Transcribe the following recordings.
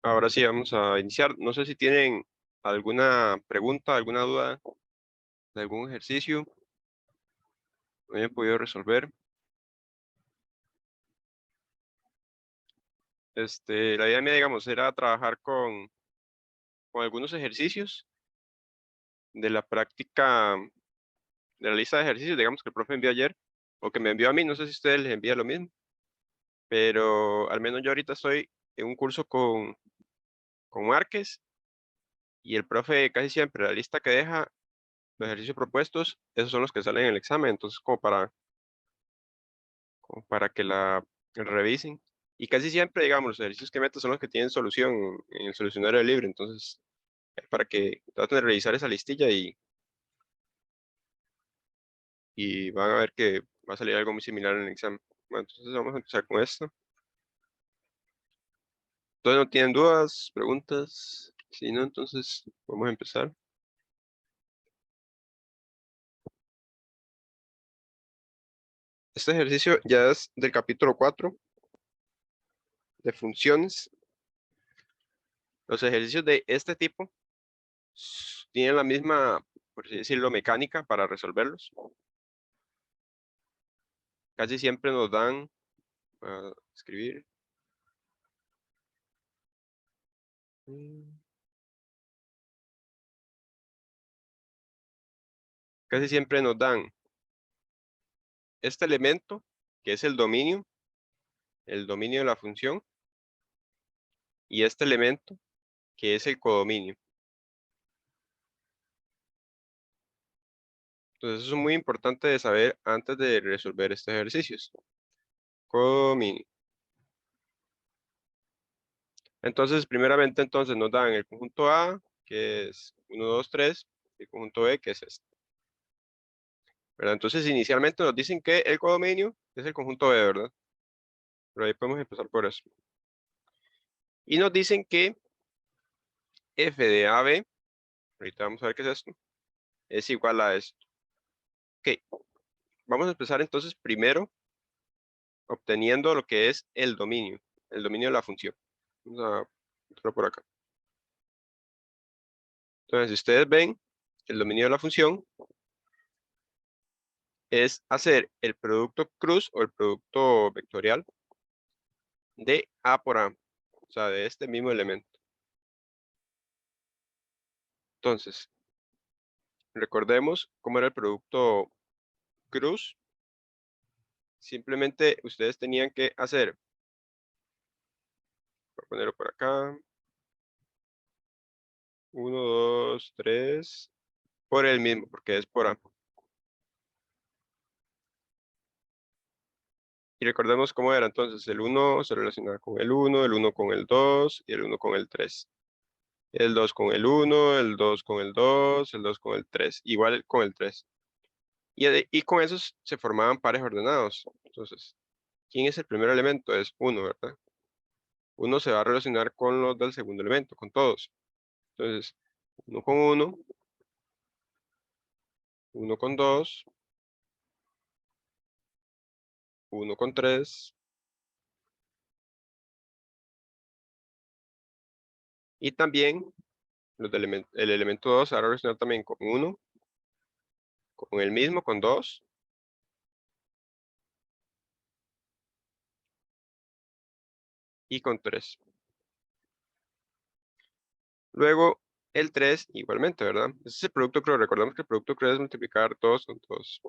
Ahora sí, vamos a iniciar. No sé si tienen alguna pregunta, alguna duda de algún ejercicio no hayan podido resolver. La idea mía, digamos, era trabajar con algunos ejercicios de la práctica, de la lista de ejercicios, digamos, que el profe envió ayer, o que me envió a mí. No sé si a ustedes les envía lo mismo, pero al menos yo ahorita estoy en un curso con Márquez, y el profe casi siempre la lista que deja, los ejercicios propuestos, esos son los que salen en el examen. Entonces, como para que la revisen. Y casi siempre, digamos, los ejercicios que meto son los que tienen solución en el solucionario libre. Entonces, para que traten de revisar esa listilla y van a ver que va a salir algo muy similar en el examen. Bueno, entonces vamos a empezar con esto. Entonces, ¿no tienen dudas, preguntas? Si no, entonces vamos a empezar. Este ejercicio ya es del capítulo 4 de funciones. Los ejercicios de este tipo tienen la misma, por así decirlo, mecánica para resolverlos. Casi siempre nos dan a escribir. Casi siempre nos dan este elemento, que es el dominio de la función, y este elemento, que es el codominio. Entonces, eso es muy importante de saber antes de resolver estos ejercicios. Codominio. Entonces, primeramente, entonces nos dan el conjunto A, que es 1, 2, 3, y el conjunto B, que es este. ¿Verdad? Entonces, inicialmente nos dicen que el codominio es el conjunto B, ¿verdad? Pero ahí podemos empezar por eso. Y nos dicen que f de AB, ahorita vamos a ver qué es esto, es igual a esto. Ok, vamos a empezar entonces primero obteniendo lo que es el dominio de la función. Vamos a ponerlo por acá. Entonces, si ustedes ven, el dominio de la función es hacer el producto cruz o el producto vectorial de A por A, o sea, de este mismo elemento. Entonces, recordemos cómo era el producto cruz. Simplemente ustedes tenían que hacer, voy a ponerlo por acá, 1, 2, 3, por el mismo, porque es por A. Y recordemos cómo era entonces, el 1 se relaciona con el 1, el 1 con el 2 y el 1 con el 3. El 2 con el 1, el 2 con el 2, el 2 con el 3, igual con el 3. Y con esos se formaban pares ordenados. Entonces, ¿quién es el primer elemento? Es 1, ¿verdad? 1 se va a relacionar con los del segundo elemento, con todos. Entonces, 1 con 1, 1 con 2, 1 con 3. Y también el elemento 2 se va a relacionar también con 1, con el mismo, con 2, y con 3. Luego, el 3 igualmente, ¿verdad? Ese es el producto cruz. Recordemos que el producto cruz es multiplicar 2 con 2.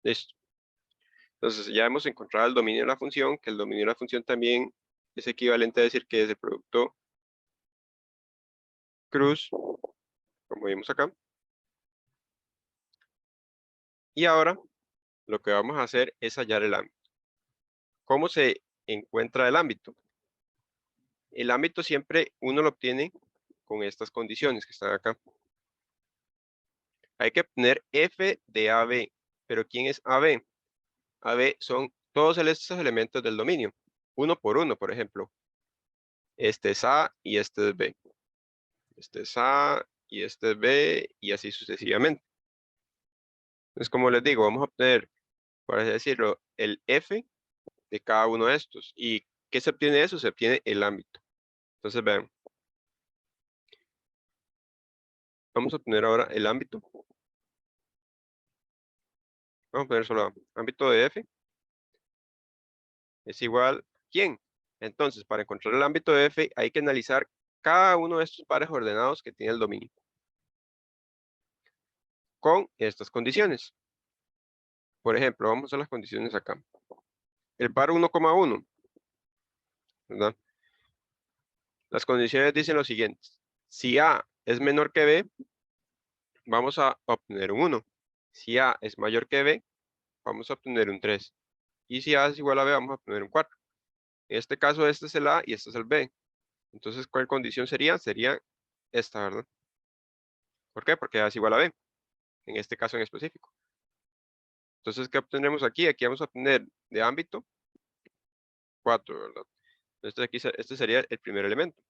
Listo. Entonces, ya hemos encontrado el dominio de la función, que el dominio de la función también es equivalente a decir que es el producto cruz, como vimos acá. Y ahora, lo que vamos a hacer es hallar el ámbito. ¿Cómo se encuentra el ámbito? El ámbito siempre uno lo obtiene con estas condiciones que están acá. Hay que obtener f de AB. ¿Pero quién es AB? AB son todos estos elementos del dominio, uno por uno, por ejemplo. Este es A y este es B. Este es A y este es B, y así sucesivamente. Es como les digo, vamos a obtener, por así decirlo, el f de cada uno de estos. ¿Y qué se obtiene de eso? Se obtiene el ámbito. Entonces, vean. Vamos a obtener ahora el ámbito. Vamos a poner solo ámbito de f es igual a ¿quién? Entonces, para encontrar el ámbito de f hay que analizar cada uno de estos pares ordenados que tiene el dominio con estas condiciones. Por ejemplo, vamos a las condiciones acá. El par 1,1, ¿verdad? Las condiciones dicen lo siguiente. Si A es menor que B, vamos a obtener un 1. Si A es mayor que B, vamos a obtener un 3. Y si A es igual a B, vamos a obtener un 4. En este caso, este es el A y este es el B. Entonces, ¿cuál condición sería? Sería esta, ¿verdad? ¿Por qué? Porque A es igual a B, en este caso en específico. Entonces, ¿qué obtendremos aquí? Aquí vamos a obtener de ámbito 4, ¿verdad? Este sería el primer elemento.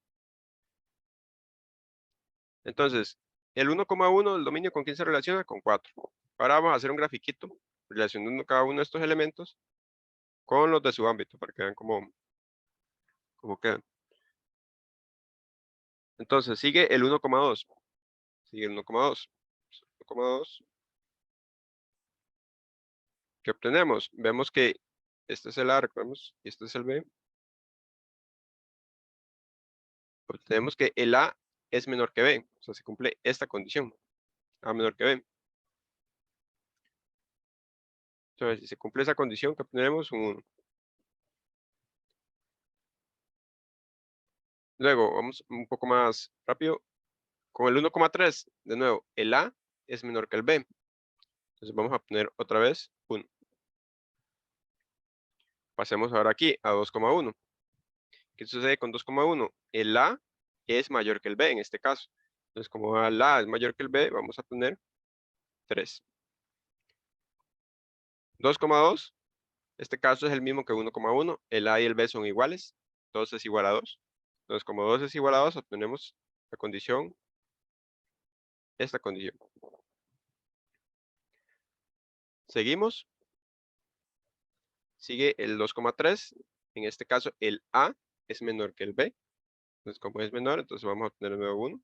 Entonces, el 1,1 del dominio, ¿con quién se relaciona? Con 4. Ahora vamos a hacer un grafiquito relacionando cada uno de estos elementos con los de su ámbito, para que vean cómo quedan. Entonces, sigue el 1,2. Sigue el 1,2. 1,2. ¿Qué obtenemos? Vemos que este es el A, recordemos, y este es el B. Obtenemos que el A es menor que B. O sea, se cumple esta condición. A menor que B. Entonces, si se cumple esa condición, ¿qué obtenemos? Un 1. Luego, vamos un poco más rápido. Con el 1,3, de nuevo, el A es menor que el B. Entonces vamos a obtener otra vez 1. Pasemos ahora aquí a 2,1. ¿Qué sucede con 2,1? El A es mayor que el B en este caso. Entonces, como el A es mayor que el B, vamos a poner 3. 2,2. Este caso es el mismo que 1,1. El A y el B son iguales. 2 es igual a 2. Entonces, como 2 es igual a 2, obtenemos la condición, esta condición. Seguimos. Sigue el 2,3. En este caso, el A es menor que el B. Entonces, como es menor, entonces vamos a obtener de nuevo 1.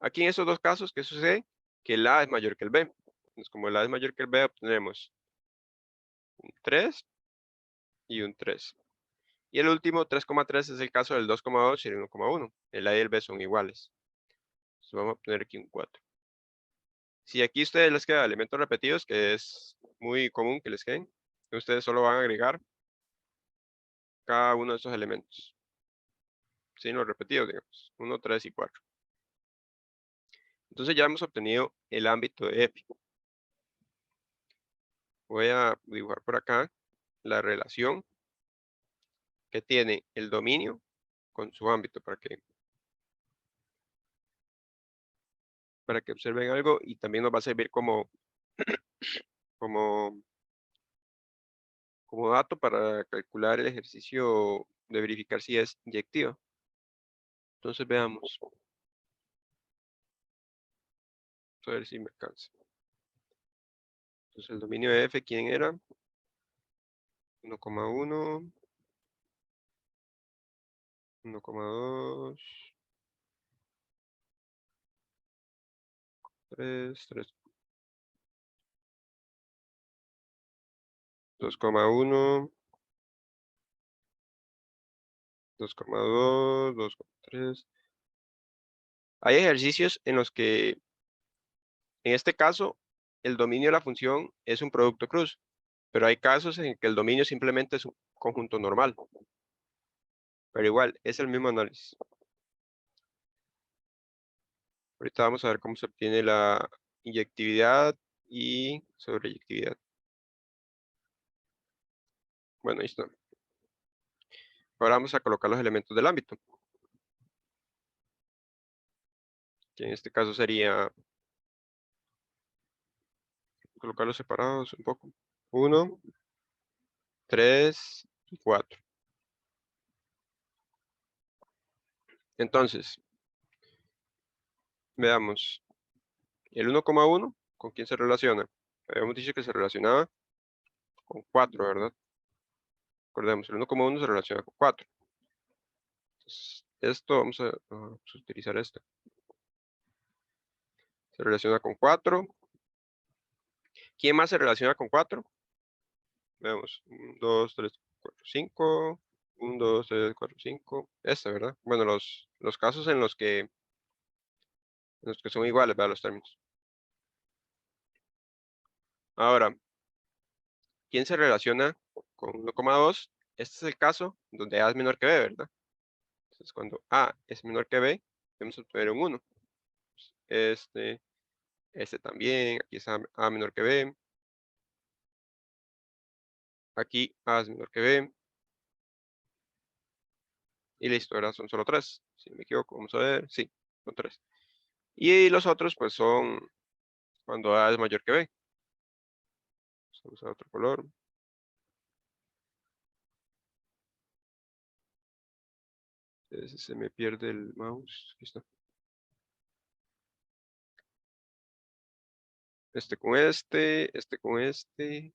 Aquí en estos dos casos, ¿qué sucede? Que el A es mayor que el B. Entonces, como el A es mayor que el B, obtenemos un 3 y un 3. Y el último, 3,3, es el caso del 2,2 y el 1,1. El A y el B son iguales. Entonces, vamos a obtener aquí un 4. Si aquí a ustedes les queda elementos repetidos, que es muy común que les queden, ustedes solo van a agregar cada uno de esos elementos. Sin los repetidos, digamos. 1, 3 y 4. Entonces ya hemos obtenido el ámbito de F. Voy a dibujar por acá la relación que tiene el dominio con su ámbito para que observen algo, y también nos va a servir como, como dato para calcular el ejercicio de verificar si es inyectiva. Entonces veamos. Vamos a ver si me alcanza. Entonces el dominio de F, ¿quién era? 1,1, 1,2, 3, 3, 2,1, 2,2, 2,3. Hay ejercicios en los que, en este caso, el dominio de la función es un producto cruz, pero hay casos en que el dominio simplemente es un conjunto normal. Pero igual, es el mismo análisis. Ahorita vamos a ver cómo se obtiene la inyectividad y sobreyectividad. Bueno, ahí está. Ahora vamos a colocar los elementos del ámbito, que en este caso sería colocarlos separados un poco. 1, 3 y 4. Entonces, veamos. El 1,1, ¿con quién se relaciona? Habíamos dicho que se relacionaba con 4, ¿verdad? Recordemos, el 1,1 se relaciona con 4. Entonces, esto, vamos a utilizar esto. Se relaciona con 4. ¿Quién más se relaciona con 4? Veamos, 1, 2, 3, 4, 5. 1, 2, 3, 4, 5. Este, ¿verdad? Bueno, los casos en los que son iguales, ¿verdad? Los términos. Ahora, ¿quién se relaciona con 1,2? Este es el caso donde A es menor que B, ¿verdad? Entonces, cuando A es menor que B, debemos obtener un 1. Este también, aquí es A menor que B. Aquí A es menor que B. Y listo, ahora son solo 3. Si no me equivoco, vamos a ver. Sí, son 3. Y los otros, pues, son cuando A es mayor que B. Vamos a usar otro color. Se me pierde el mouse. Aquí está. Este con este con este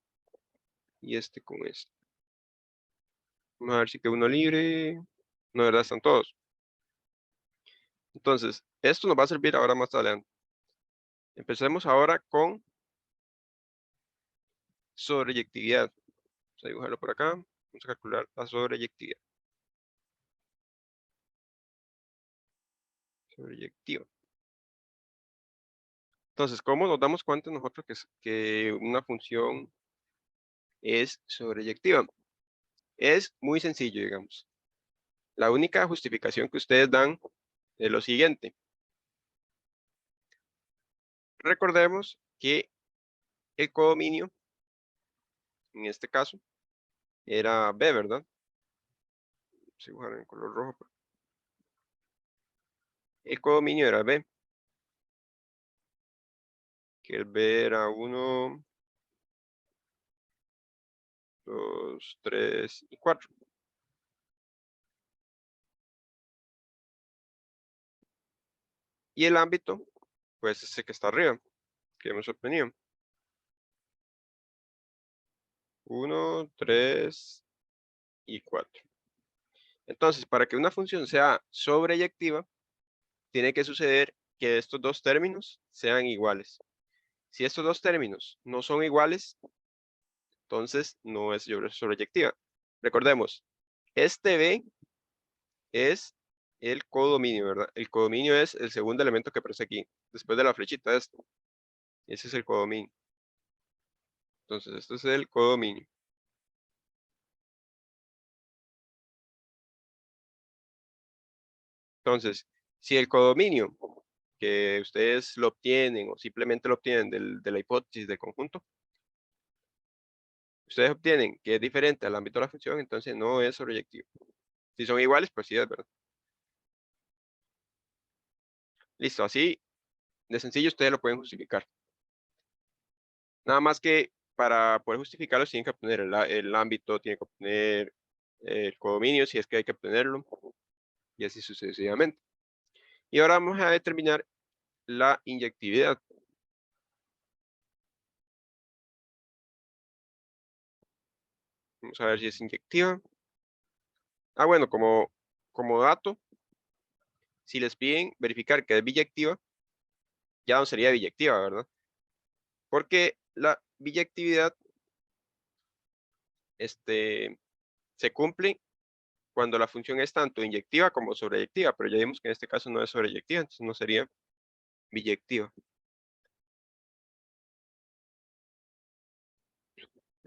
y este con este. Vamos a ver si queda uno libre. No, de verdad, están todos. Entonces, esto nos va a servir ahora más adelante. Empecemos ahora con sobreyectividad. Vamos a dibujarlo por acá. Vamos a calcular la sobreyectividad. Sobreyectiva. Entonces, ¿cómo nos damos cuenta nosotros que una función es sobreyectiva? Es muy sencillo, digamos. La única justificación que ustedes dan es lo siguiente. Recordemos que el codominio, en este caso, era B, ¿verdad? Vamos a dibujar en color rojo. El codominio era B. Que el B era 1, 2, 3 y 4. Y el ámbito, pues ese que está arriba, que hemos obtenido. 1, 3 y 4. Entonces, para que una función sea sobreyectiva, tiene que suceder que estos dos términos sean iguales. Si estos dos términos no son iguales, entonces no es sobreyectiva. Recordemos, este B es el codominio, ¿verdad? El codominio es el segundo elemento que aparece aquí, después de la flechita esta. Ese es el codominio. Entonces, este es el codominio. Entonces, si el codominio que ustedes lo obtienen o simplemente lo obtienen de la hipótesis del conjunto, ustedes obtienen que es diferente al ámbito de la función, entonces no es sobreyectivo. Si son iguales, pues sí es verdad. Listo, así de sencillo ustedes lo pueden justificar. Nada más que para poder justificarlo tienen que obtener el ámbito, tienen que obtener el codominio si es que hay que obtenerlo, y así sucesivamente. Y ahora vamos a determinar la inyectividad. Vamos a ver si es inyectiva. Bueno, como dato, si les piden verificar que es biyectiva, ya no sería biyectiva, ¿verdad? Porque la biyectividad se cumple cuando la función es tanto inyectiva como sobreyectiva, pero ya vimos que en este caso no es sobreyectiva, entonces no sería biyectiva.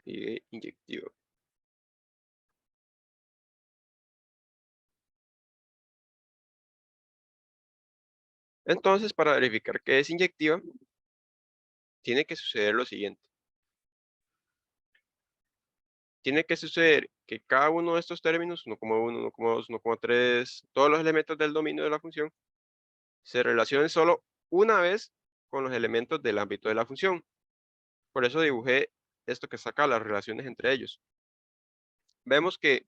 Y inyectiva. Entonces, para verificar que es inyectiva, tiene que suceder lo siguiente. Tiene que suceder que cada uno de estos términos, 1,1, 1,2, 1,3, todos los elementos del dominio de la función, se relacionen solo una vez con los elementos del ámbito de la función. Por eso dibujé esto que saca las relaciones entre ellos. Vemos que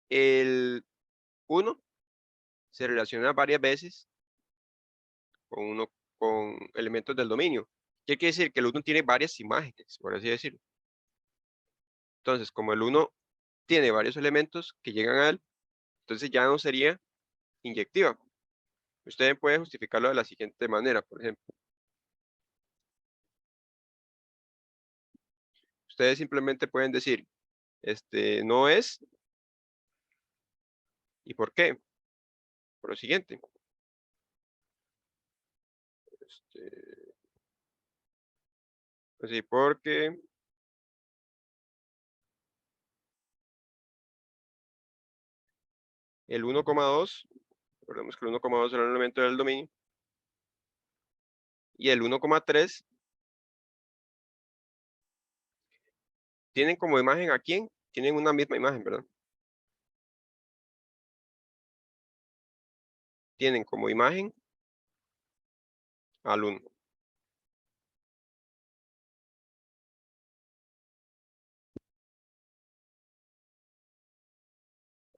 el 1 se relaciona varias veces con con elementos del dominio. ¿Qué quiere decir? Que el 1 tiene varias imágenes, por así decirlo. Entonces, como el 1 tiene varios elementos que llegan a él, entonces ya no sería inyectiva. Usted puede justificarlo de la siguiente manera, por ejemplo. Ustedes simplemente pueden decir, no es, ¿y por qué? Por lo siguiente. Así, porque el 1,2, recordemos que el 1,2 era un elemento del dominio, y el 1,3 tienen como imagen a quién, tienen una misma imagen, ¿verdad? Tienen como imagen al 1.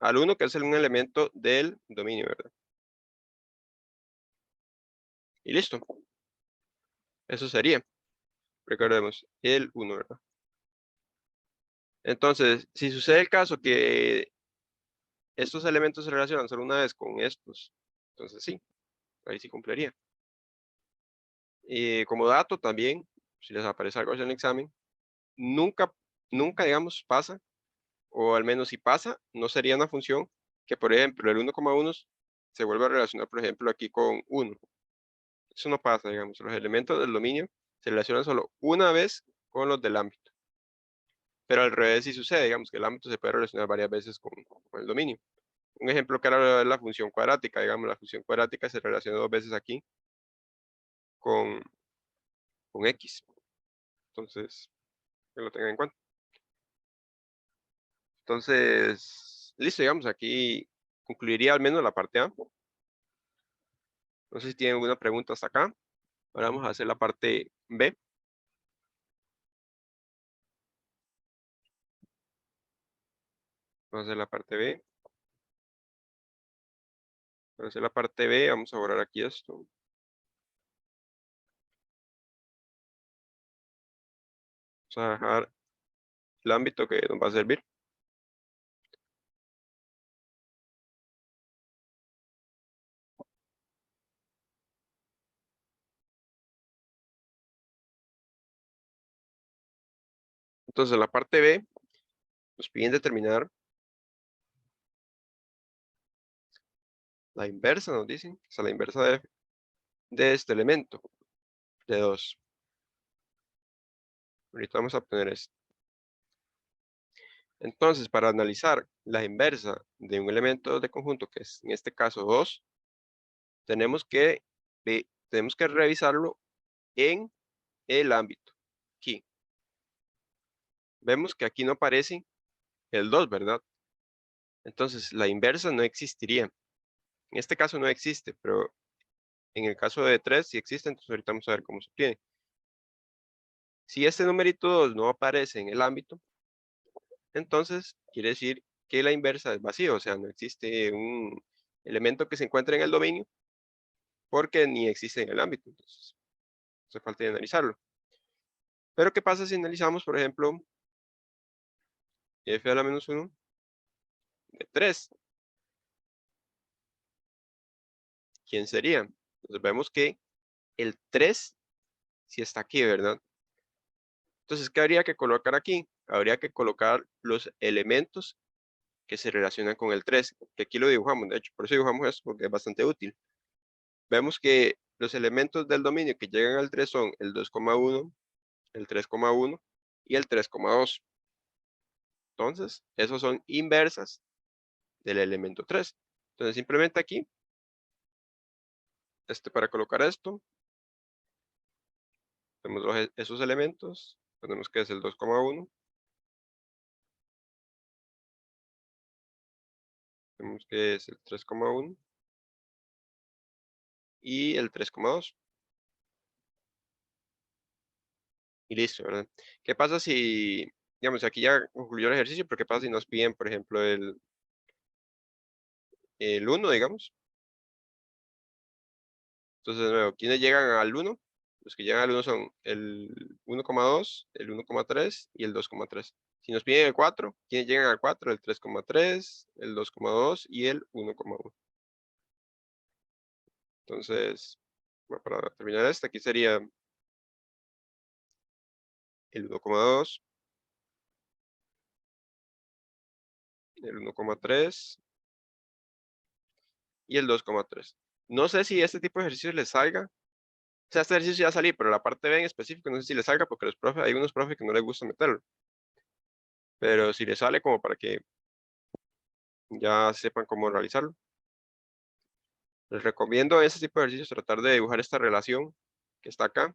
Al 1 que es un elemento del dominio, ¿verdad? Y listo. Eso sería, recordemos, el 1, ¿verdad? Entonces, si sucede el caso que estos elementos se relacionan solo una vez con estos, entonces sí, ahí sí cumpliría. Y como dato también, si les aparece algo así en el examen, nunca, digamos, pasa, o al menos si pasa, no sería una función que, por ejemplo, el 1,1 se vuelva a relacionar, por ejemplo, aquí con 1. Eso no pasa, digamos, los elementos del dominio se relacionan solo una vez con los del ámbito. Pero al revés sí sucede, digamos, que el ámbito se puede relacionar varias veces con el dominio. Un ejemplo claro es la función cuadrática, digamos, la función cuadrática se relaciona dos veces aquí con, x. Entonces, que lo tengan en cuenta. Entonces, listo, digamos, aquí concluiría al menos la parte A. No sé si tienen alguna pregunta hasta acá. Ahora vamos a hacer la parte B. Vamos a hacer la parte B. Para hacer la parte B, vamos a borrar aquí esto. Vamos a dejar el ámbito que nos va a servir. Entonces, la parte B nos piden determinar la inversa, nos dicen, o sea, la inversa de este elemento, de 2. Ahorita vamos a obtener esto. Entonces, para analizar la inversa de un elemento de conjunto, que es en este caso 2, tenemos que revisarlo en el ámbito. Aquí. Vemos que aquí no aparece el 2, ¿verdad? Entonces, la inversa no existiría. En este caso no existe, pero en el caso de 3 sí existe, entonces ahorita vamos a ver cómo se obtiene. Si este numerito 2 no aparece en el ámbito, entonces quiere decir que la inversa es vacío, o sea, no existe un elemento que se encuentre en el dominio porque ni existe en el ámbito, entonces hace falta de analizarlo. Pero ¿qué pasa si analizamos, por ejemplo, f a la menos 1 de 3? ¿Quién sería? Entonces vemos que el 3 sí está aquí, ¿verdad? Entonces, ¿qué habría que colocar aquí? Habría que colocar los elementos que se relacionan con el 3, que aquí lo dibujamos, de hecho, por eso dibujamos esto, porque es bastante útil. Vemos que los elementos del dominio que llegan al 3 son el 2,1, el 3,1 y el 3,2. Entonces, esos son inversas del elemento 3. Entonces, simplemente aquí, para colocar esto, tenemos esos elementos, tenemos que es el 2,1, tenemos que es el 3,1 y el 3,2. Y listo, ¿verdad? ¿Qué pasa si, digamos, aquí ya concluyó el ejercicio, pero qué pasa si nos piden, por ejemplo, el 1, digamos? Entonces, de nuevo, ¿quiénes llegan al 1? Los que llegan al 1 son el 1,2, el 1,3 y el 2,3. Si nos piden el 4, ¿quiénes llegan al 4? El 3,3, el 2,2 y el 1,1. Entonces, bueno, para terminar esta, aquí sería el 1,2, el 1,3 y el 2,3. No sé si este tipo de ejercicios les salga. O sea, este ejercicio ya salí, pero la parte B en específico no sé si les salga porque hay unos profes que no les gusta meterlo. Pero si les sale como para que ya sepan cómo realizarlo. Les recomiendo ese tipo de ejercicios tratar de dibujar esta relación que está acá,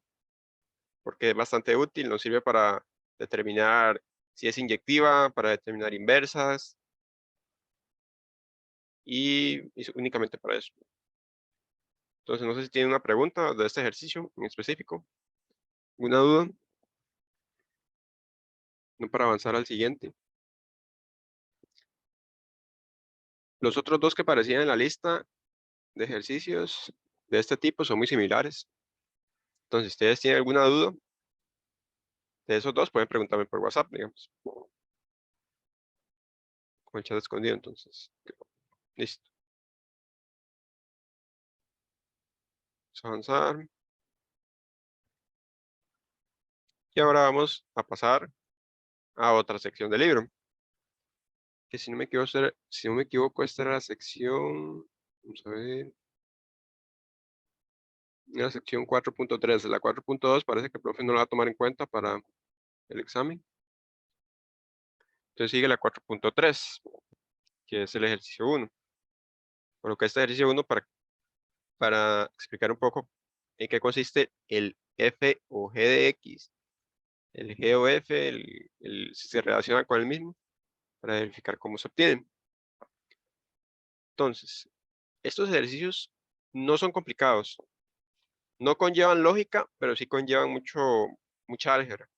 porque es bastante útil, nos sirve para determinar si es inyectiva, para determinar inversas, y únicamente para eso. Entonces, no sé si tienen una pregunta de este ejercicio en específico, una duda, no para avanzar al siguiente. Los otros dos que aparecían en la lista de ejercicios de este tipo son muy similares. Entonces, si ustedes tienen alguna duda de esos dos, pueden preguntarme por WhatsApp, digamos, con el chat escondido. Entonces, listo. Vamos a avanzar. Y ahora vamos a pasar a otra sección del libro. Que si no me equivoco, esta era la sección, vamos a ver, la sección 4.3. La 4.2 parece que el profe no la va a tomar en cuenta para el examen. Entonces sigue la 4.3, que es el ejercicio 1. Por lo que este ejercicio 1, para explicar un poco en qué consiste el f o g de x, el g o f, si se relaciona con el mismo, para verificar cómo se obtienen. Entonces, estos ejercicios no son complicados, no conllevan lógica, pero sí conllevan mucha álgebra.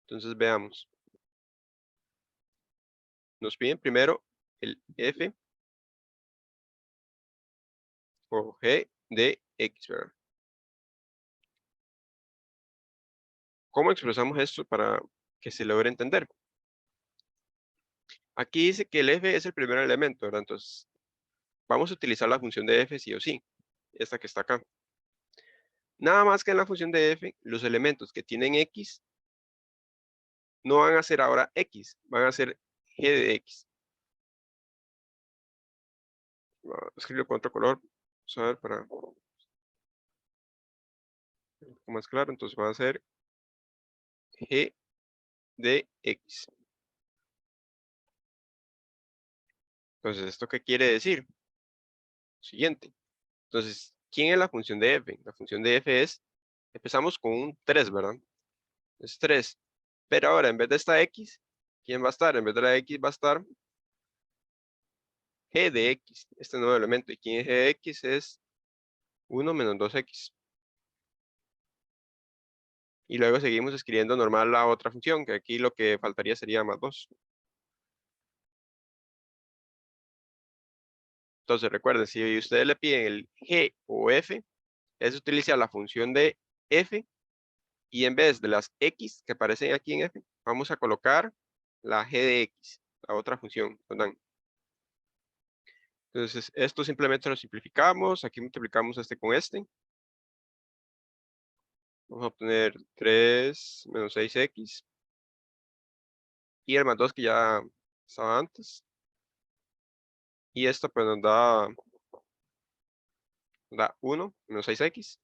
Entonces veamos. Nos piden primero el f o g de x, ¿verdad? ¿Cómo expresamos esto para que se logre entender? Aquí dice que el f es el primer elemento, ¿verdad? Entonces, vamos a utilizar la función de f sí o sí, esta que está acá. Nada más que en la función de f, los elementos que tienen x no van a ser ahora x, van a ser g de x. Voy a escribirlo con otro color, vamos a ver para un poco más claro. Entonces va a ser g de x. Entonces, ¿esto qué quiere decir? Siguiente. Entonces, ¿quién es la función de f? La función de f empezamos con un 3, ¿verdad? Es 3. Pero ahora, en vez de esta x, ¿quién va a estar? En vez de la x va a estar g de x, este nuevo elemento. ¿Y quién es g de x? Es 1 menos 2x. Y luego seguimos escribiendo normal la otra función, que aquí lo que faltaría sería más 2. Entonces, recuerden, si ustedes le piden el g o f, es utilizar la función de f, y en vez de las x que aparecen aquí en f, vamos a colocar la g de x, la otra función. Entonces, esto simplemente lo simplificamos. Aquí multiplicamos este con este. Vamos a obtener 3 menos 6x. Y el más 2 que ya estaba antes. Y esto pues nos da 1 menos 6x.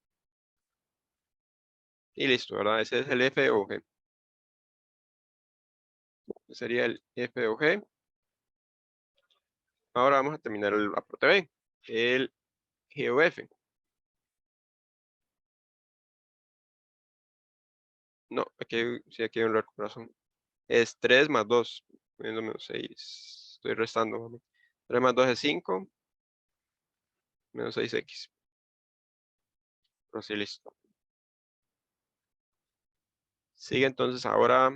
Y listo, ¿verdad? Ese es el f o g. Ese sería el f o g. Ahora vamos a terminar la parte B. El g o f. No, aquí hay un error, corazón. Es 3 más 2. Poniendo menos 6. Estoy restando, mami. 3 más 2 es 5. Menos 6x. Así, listo. Sigue entonces ahora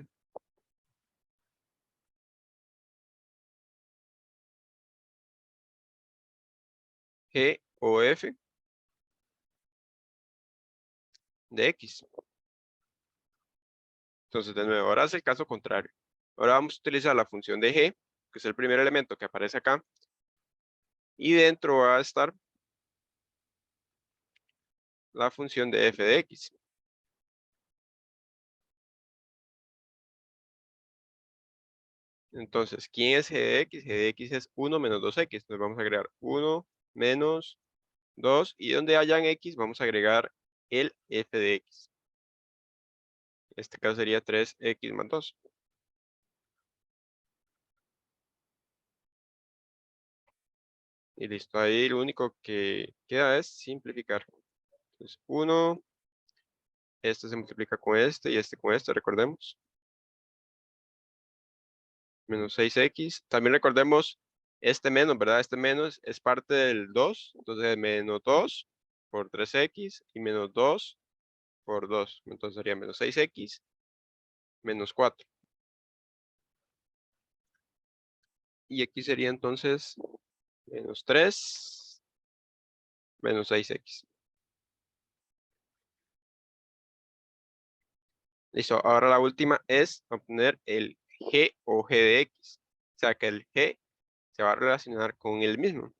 g o f. de X. Entonces, de nuevo, ahora es el caso contrario. Ahora vamos a utilizar la función de G, que es el primer elemento que aparece acá. Y dentro va a estar la función de f de X. Entonces, ¿quién es g de X? G de X es 1 menos 2X. Entonces vamos a agregar 1 menos 2. Y donde hayan X, vamos a agregar el f de X. En este caso sería 3X más 2. Y listo, ahí lo único que queda es simplificar. Entonces, 1, este se multiplica con este y este con este, recordemos. Menos 6X. También recordemos este menos, ¿verdad? Este menos es parte del 2. Entonces, menos 2 por 3X y menos 2 por 2. Entonces sería menos 6X menos 4. Y aquí sería entonces menos 3 menos 6X. Listo, ahora la última es obtener el G o G de X. O sea que el G se va a relacionar con el mismo.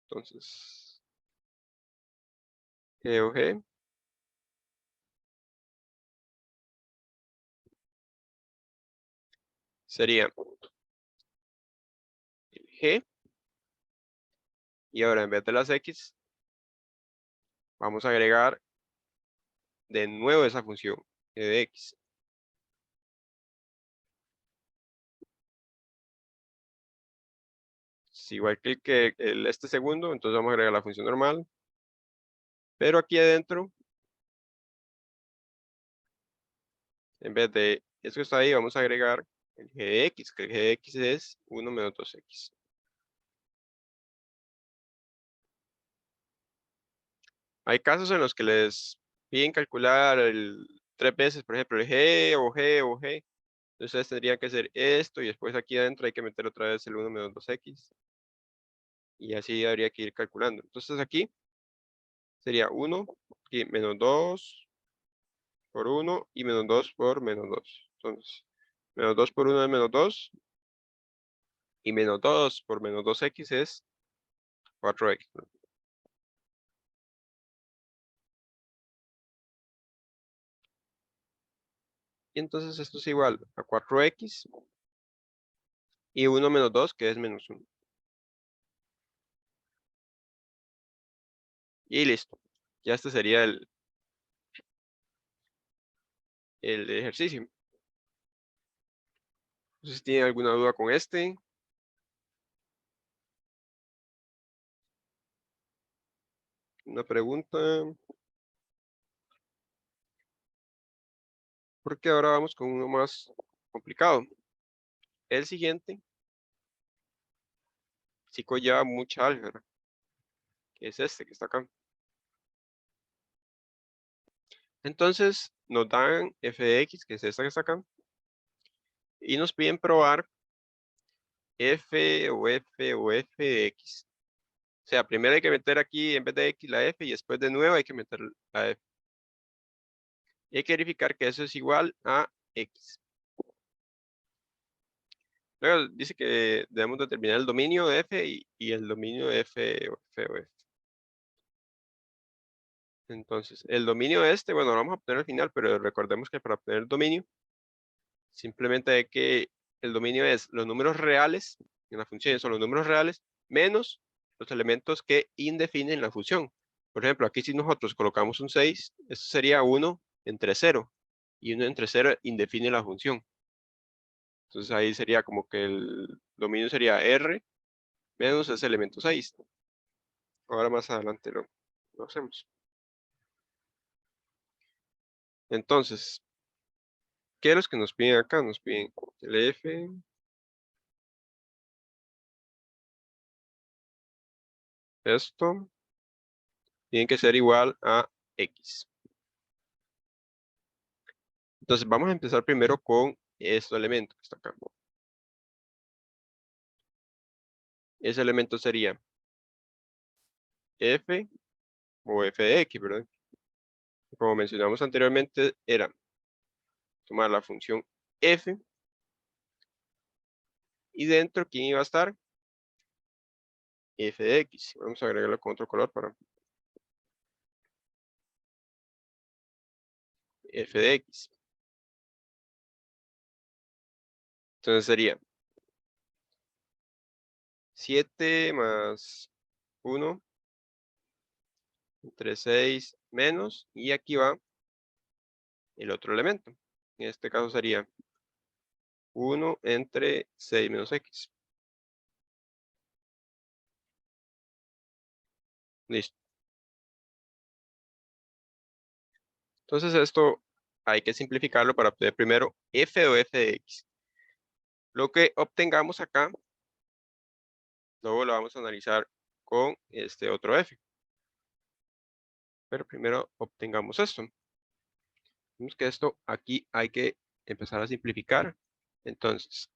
Entonces, G o G sería el G. Y ahora en vez de las X, vamos a agregar de nuevo esa función G de X. Es igual que este segundo, entonces vamos a agregar la función normal. Pero aquí adentro, en vez de eso que está ahí, vamos a agregar el g de x, que el g de x es 1 menos 2x. Hay casos en los que les piden calcular el 3 veces, por ejemplo, el g o g o g. Entonces ustedes tendrían que hacer esto y después aquí adentro hay que meter otra vez el 1 menos 2x. Y así habría que ir calculando. Entonces aquí sería 1 y menos 2 por 1 y menos 2 por menos 2. Entonces, menos 2 por 1 es menos 2. Y menos 2 por menos 2x es 4x. Y entonces esto es igual a 4x y 1 menos 2, que es menos 1. Y listo. Ya este sería el ejercicio. No sé si tienen alguna duda con este. Una pregunta. Porque ahora vamos con uno más complicado. El siguiente sí conlleva mucha álgebra, que es este que está acá. Entonces nos dan f de x, que es esta que está acá, y nos piden probar f o f o f de x. O sea, primero hay que meter aquí en vez de x la f y después de nuevo hay que meter la f. Y hay que verificar que eso es igual a x. Luego dice que debemos determinar el dominio de f y el dominio de f o f o f. Entonces, el dominio de este, bueno, lo vamos a obtener al final, pero recordemos que para obtener el dominio, simplemente hay que, el dominio es los números reales, en la función son los números reales, menos los elementos que indefinen la función. Por ejemplo, aquí si nosotros colocamos un 6, eso sería 1 entre 0, y 1 entre 0 indefine la función. Entonces ahí sería como que el dominio sería R menos ese elemento 6. Ahora más adelante lo hacemos. Entonces, ¿qué es lo que nos piden acá? Nos piden el F, esto, tiene que ser igual a X. Entonces vamos a empezar primero con este elemento que está acá. Ese elemento sería F o f de x, ¿verdad? Como mencionamos anteriormente, era tomar la función f y dentro, ¿quién iba a estar? F de x. Vamos a agregarlo con otro color para f de x. Entonces sería 7 más 1 entre 6 menos, y aquí va el otro elemento. En este caso sería 1 entre 6 menos x. Listo. Entonces esto hay que simplificarlo para obtener primero f o f de x. Lo que obtengamos acá, luego lo vamos a analizar con este otro f. Pero primero obtengamos esto. Vemos que esto aquí hay que empezar a simplificar. Entonces,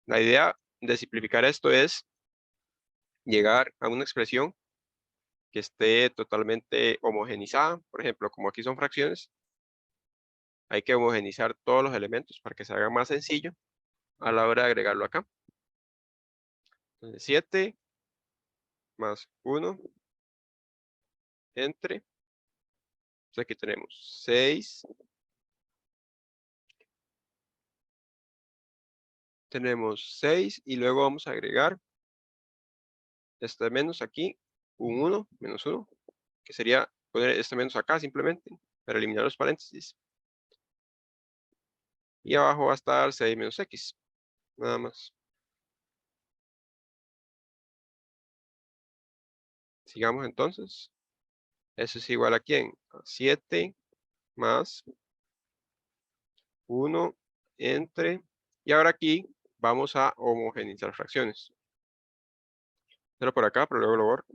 la idea de simplificar esto es llegar a una expresión que esté totalmente homogenizada. Por ejemplo, como aquí son fracciones, hay que homogenizar todos los elementos para que se haga más sencillo a la hora de agregarlo acá. Entonces, 7 más 1 entre, pues aquí tenemos 6, tenemos 6 y luego vamos a agregar este menos aquí, un 1, menos 1, que sería poner este menos acá simplemente para eliminar los paréntesis. Y abajo va a estar 6 menos x, nada más. Sigamos entonces. Eso es igual a ¿quién? A 7 más 1 entre, y ahora aquí vamos a homogeneizar fracciones. Pero por acá, pero luego lo borro.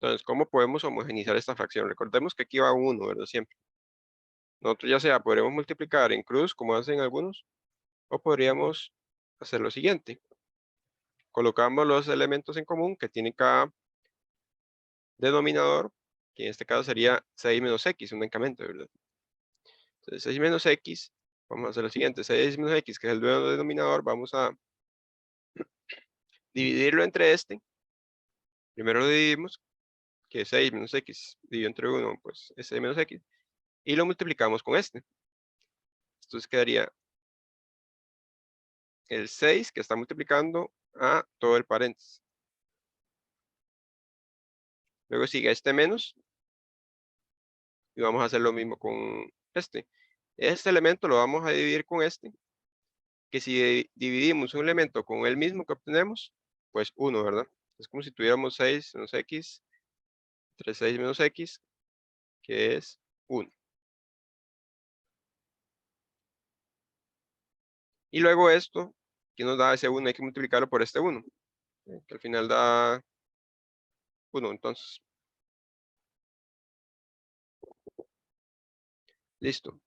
Entonces, ¿cómo podemos homogeneizar esta fracción? Recordemos que aquí va 1, ¿verdad? Siempre. Nosotros ya sea podremos multiplicar en cruz, como hacen algunos, o podríamos hacer lo siguiente. Colocamos los elementos en común que tiene cada denominador, que en este caso sería 6 menos x, un incremento, ¿verdad? Entonces 6 menos x, vamos a hacer lo siguiente, 6 menos x, que es el nuevo denominador, vamos a dividirlo entre este. Primero lo dividimos, que es 6 menos x dividido entre 1, pues es 6 menos x, y lo multiplicamos con este. Entonces quedaría el 6 que está multiplicando a todo el paréntesis. Luego sigue este menos, y vamos a hacer lo mismo con este. Este elemento lo vamos a dividir con este, que si dividimos un elemento con el mismo que obtenemos, pues 1, ¿verdad? Es como si tuviéramos 6 menos x, entre 6 menos x, que es 1. Y luego esto, que nos da ese 1, hay que multiplicarlo por este 1, que al final da 1, entonces. Listo.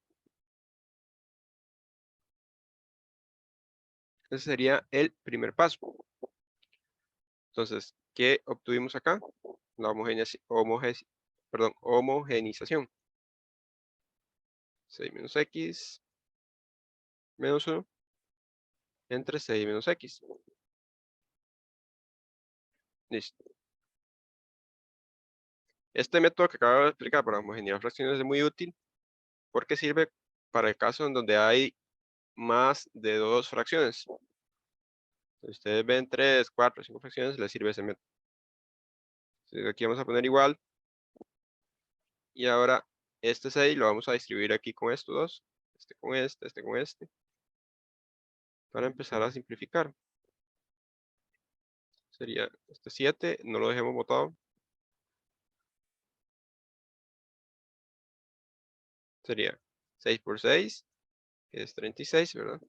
Ese sería el primer paso. Entonces, ¿qué obtuvimos acá? La homogenización. 6 menos x menos 1 entre 6 menos x. Listo. Este método que acabo de explicar para homogeneizar fracciones es muy útil porque sirve para el caso en donde hay más de 2 fracciones. Si ustedes ven 3, 4, 5 fracciones, les sirve ese método. Entonces, aquí vamos a poner igual. Y ahora este 6 lo vamos a distribuir aquí con estos dos. Este con este con este. Para empezar a simplificar. Sería este 7, no lo dejemos botado. Sería 6 por 6, que es 36, ¿verdad?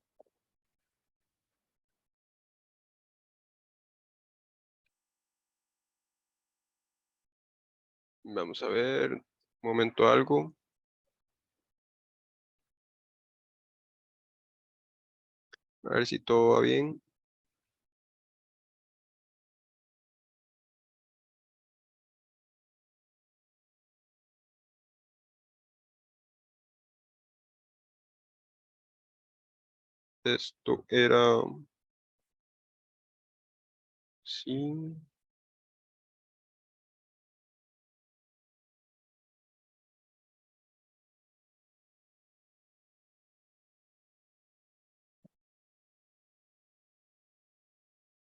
Vamos a ver, un momento algo. A ver si todo va bien. Esto era... Sí.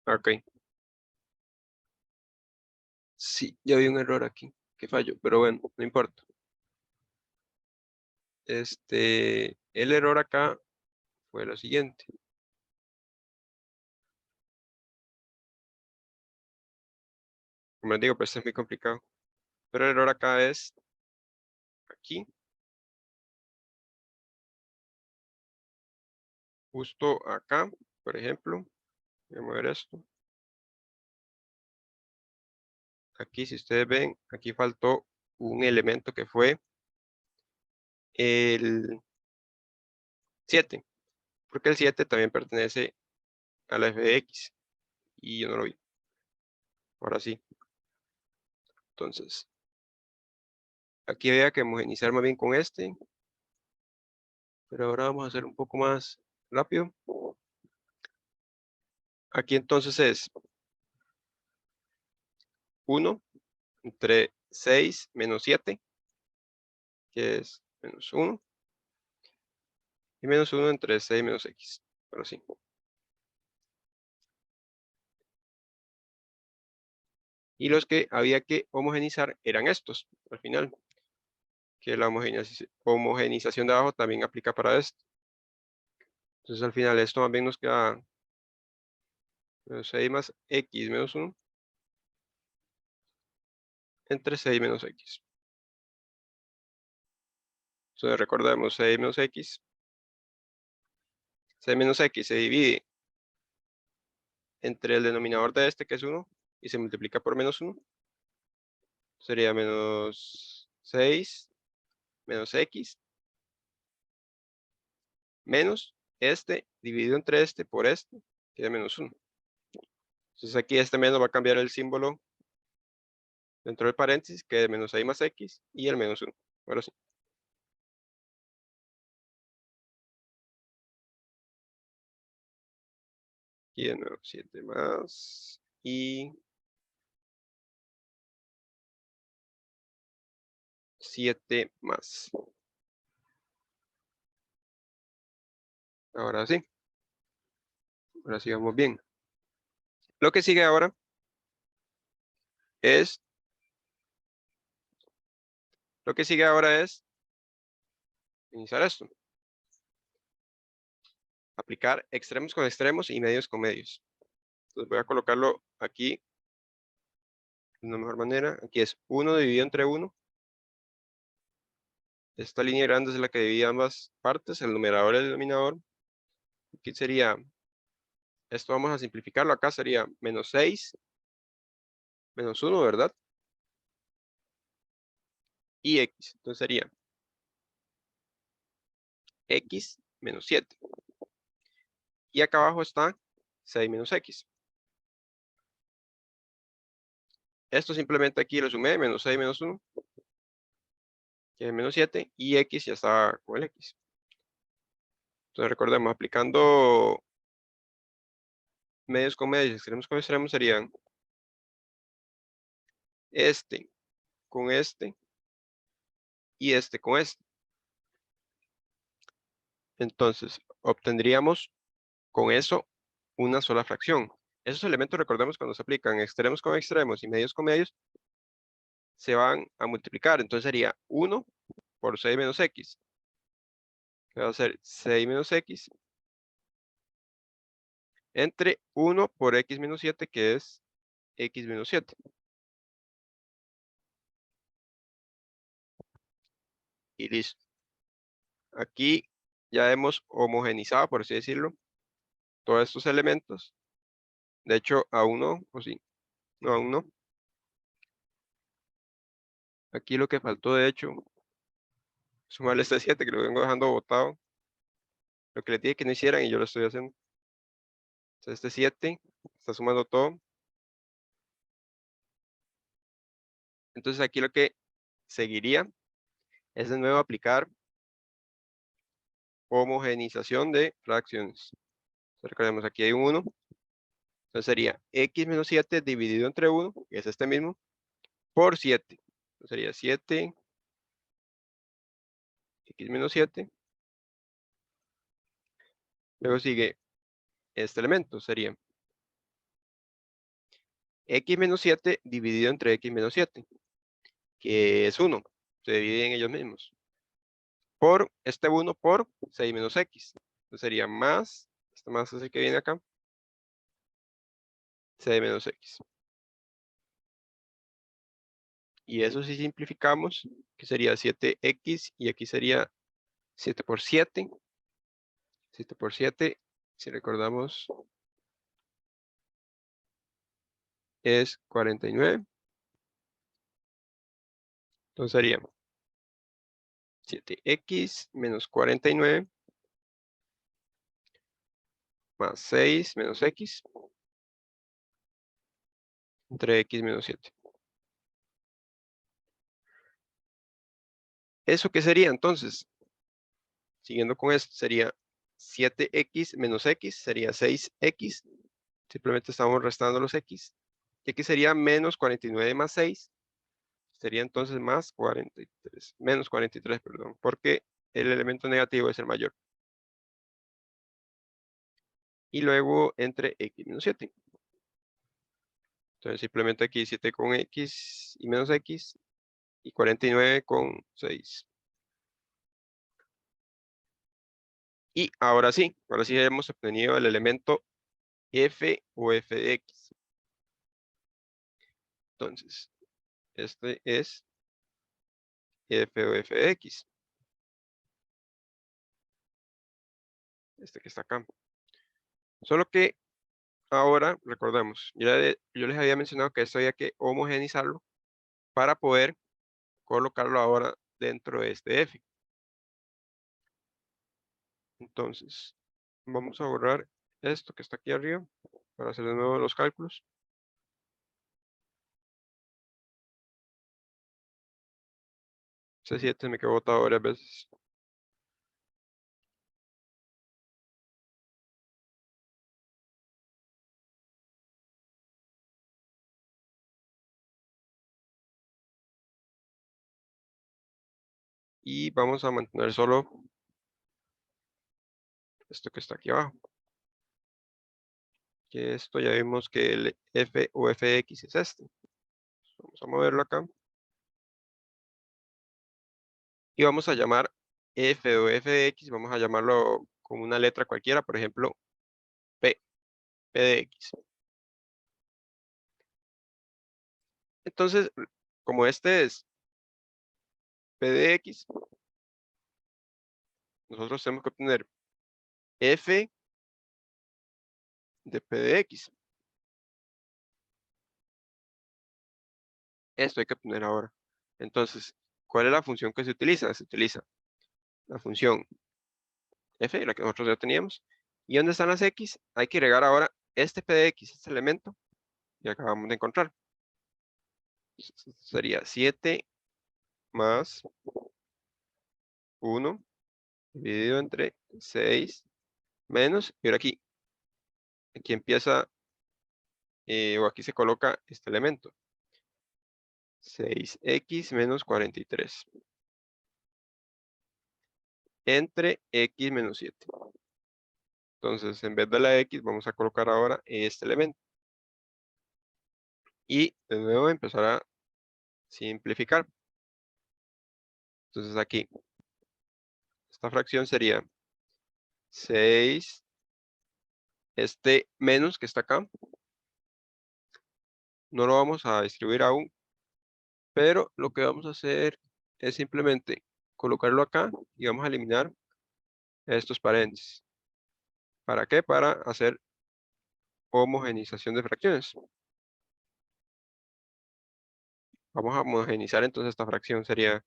Ok. Sí, ya había un error aquí. Que falló, pero bueno, no importa. El error acá fue lo siguiente. Como les digo, pues esto es muy complicado. Pero el error acá es aquí, justo acá, por ejemplo. Voy a mover esto. Aquí, si ustedes ven, aquí faltó un elemento que fue el 7, porque el 7 también pertenece a la f de x y yo no lo vi. Ahora sí. Entonces, aquí había que homogeneizar más bien con este, pero ahora vamos a hacer un poco más rápido. Aquí entonces es 1 entre 6 menos 7, que es menos 1, y menos 1 entre 6 menos x. Ahora sí. Y los que había que homogeneizar eran estos, al final, que la homogenización de abajo también aplica para esto. Entonces al final esto más bien nos queda menos 6 más x menos 1 entre 6 menos x. Entonces recordemos 6 menos x. 6 menos x se divide entre el denominador de este, que es 1, y se multiplica por menos 1. Sería menos 6 menos x menos este dividido entre este por este, que es menos 1. Entonces aquí este menos va a cambiar el símbolo dentro del paréntesis, que es menos 6 más x y el menos 1. Ahora sí. Aquí de nuevo 7 más y 7 más. Ahora sí vamos bien. Lo que sigue ahora es, iniciar esto. Aplicar extremos con extremos y medios con medios. Entonces voy a colocarlo aquí de una mejor manera. Aquí es 1 dividido entre 1. Esta línea grande es la que divide ambas partes, el numerador y el denominador. Aquí sería, esto vamos a simplificarlo, acá sería menos 6, menos 1, ¿verdad? Y x, entonces sería x menos 7. Y acá abajo está 6 menos x. Esto simplemente aquí lo sumé, menos 6 menos 1, que es menos 7, y x ya está con el x. Entonces recordemos, aplicando medios con medios, extremos con extremos serían este con este y este con este. Entonces obtendríamos con eso una sola fracción. Esos elementos, recordemos, cuando se aplican extremos con extremos y medios con medios, se van a multiplicar. Entonces sería 1 por 6 menos x, que va a ser 6 menos x, entre 1 por x menos 7, que es x menos 7. Y listo. Aquí ya hemos homogenizado, por así decirlo, todos estos elementos. De hecho, aún no, o sí, no, aún no. Aquí lo que faltó, de hecho, sumarle este 7, que lo vengo dejando botado. Lo que les dije que no hicieran y yo lo estoy haciendo. Entonces, este 7 está sumando todo. Entonces aquí lo que seguiría es de nuevo aplicar homogenización de fracciones. Recordemos, aquí hay un 1. Entonces sería x menos 7 dividido entre 1, que es este mismo, por 7. Entonces sería 7 x menos 7. Luego sigue este elemento, sería x menos 7 dividido entre x menos 7, que es 1. Se dividen ellos mismos. Por este 1 por 6 menos x. Entonces sería más, este más es el que viene acá, 6 menos x. Y eso si simplificamos, que sería 7x y aquí sería 7 por 7. 7 por 7, si recordamos, es 49. Entonces sería 7x menos 49 más 6 menos x entre x menos 7. ¿Eso qué sería entonces? Siguiendo con esto, sería 7x menos x, sería 6x. Simplemente estamos restando los x. Y aquí sería menos 49 más 6. Sería entonces más 43, menos 43, perdón, porque el elemento negativo es el mayor. Y luego entre x menos 7. Entonces simplemente aquí 7 con x y menos x y 49 con 6. Y ahora sí hemos obtenido el elemento f o f de x. Entonces, este es f o f de x. Este que está acá. Solo que ahora, recordemos, yo les había mencionado que esto había que homogeneizarlo para poder colocarlo ahora dentro de este f. Entonces, vamos a borrar esto que está aquí arriba para hacer de nuevo los cálculos. C7 me quedó botado varias veces. Y vamos a mantener solo esto que está aquí abajo. Que esto ya vimos que el f o fx es este. Vamos a moverlo acá. Y vamos a llamar f o f de x, vamos a llamarlo con una letra cualquiera, por ejemplo, p de x. Entonces, como este es p de x, nosotros tenemos que obtener f de p de x. Esto hay que obtener ahora. Entonces, ¿cuál es la función que se utiliza? Se utiliza la función f, la que nosotros ya teníamos. ¿Y dónde están las x? Hay que agregar ahora este p de x, este elemento, que acabamos de encontrar. Sería 7 más 1 dividido entre 6 menos, y ahora aquí empieza, o aquí se coloca este elemento. 6x menos 43 entre x menos 7. Entonces, en vez de la x, vamos a colocar ahora este elemento. Y de nuevo empezar a simplificar. Entonces aquí, esta fracción sería 6, este menos que está acá, no lo vamos a distribuir aún, pero lo que vamos a hacer es simplemente colocarlo acá y vamos a eliminar estos paréntesis. ¿Para qué? Para hacer homogeneización de fracciones. Vamos a homogeneizar entonces esta fracción, sería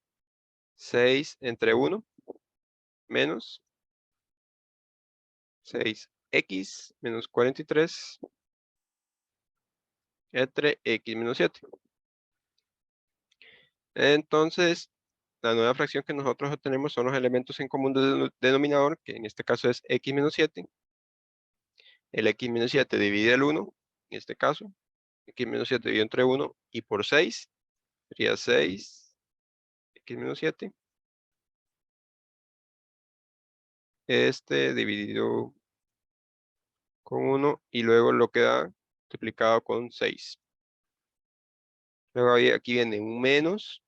6 entre 1 menos 6x menos 43 entre x menos 7. Entonces, la nueva fracción que nosotros obtenemos son los elementos en común del denominador, que en este caso es x menos 7, el x menos 7 divide el 1, en este caso, x menos 7 dividido entre 1, y por 6, sería 6, x menos 7, dividido con 1, y luego lo que da multiplicado con 6. Luego aquí viene un menos,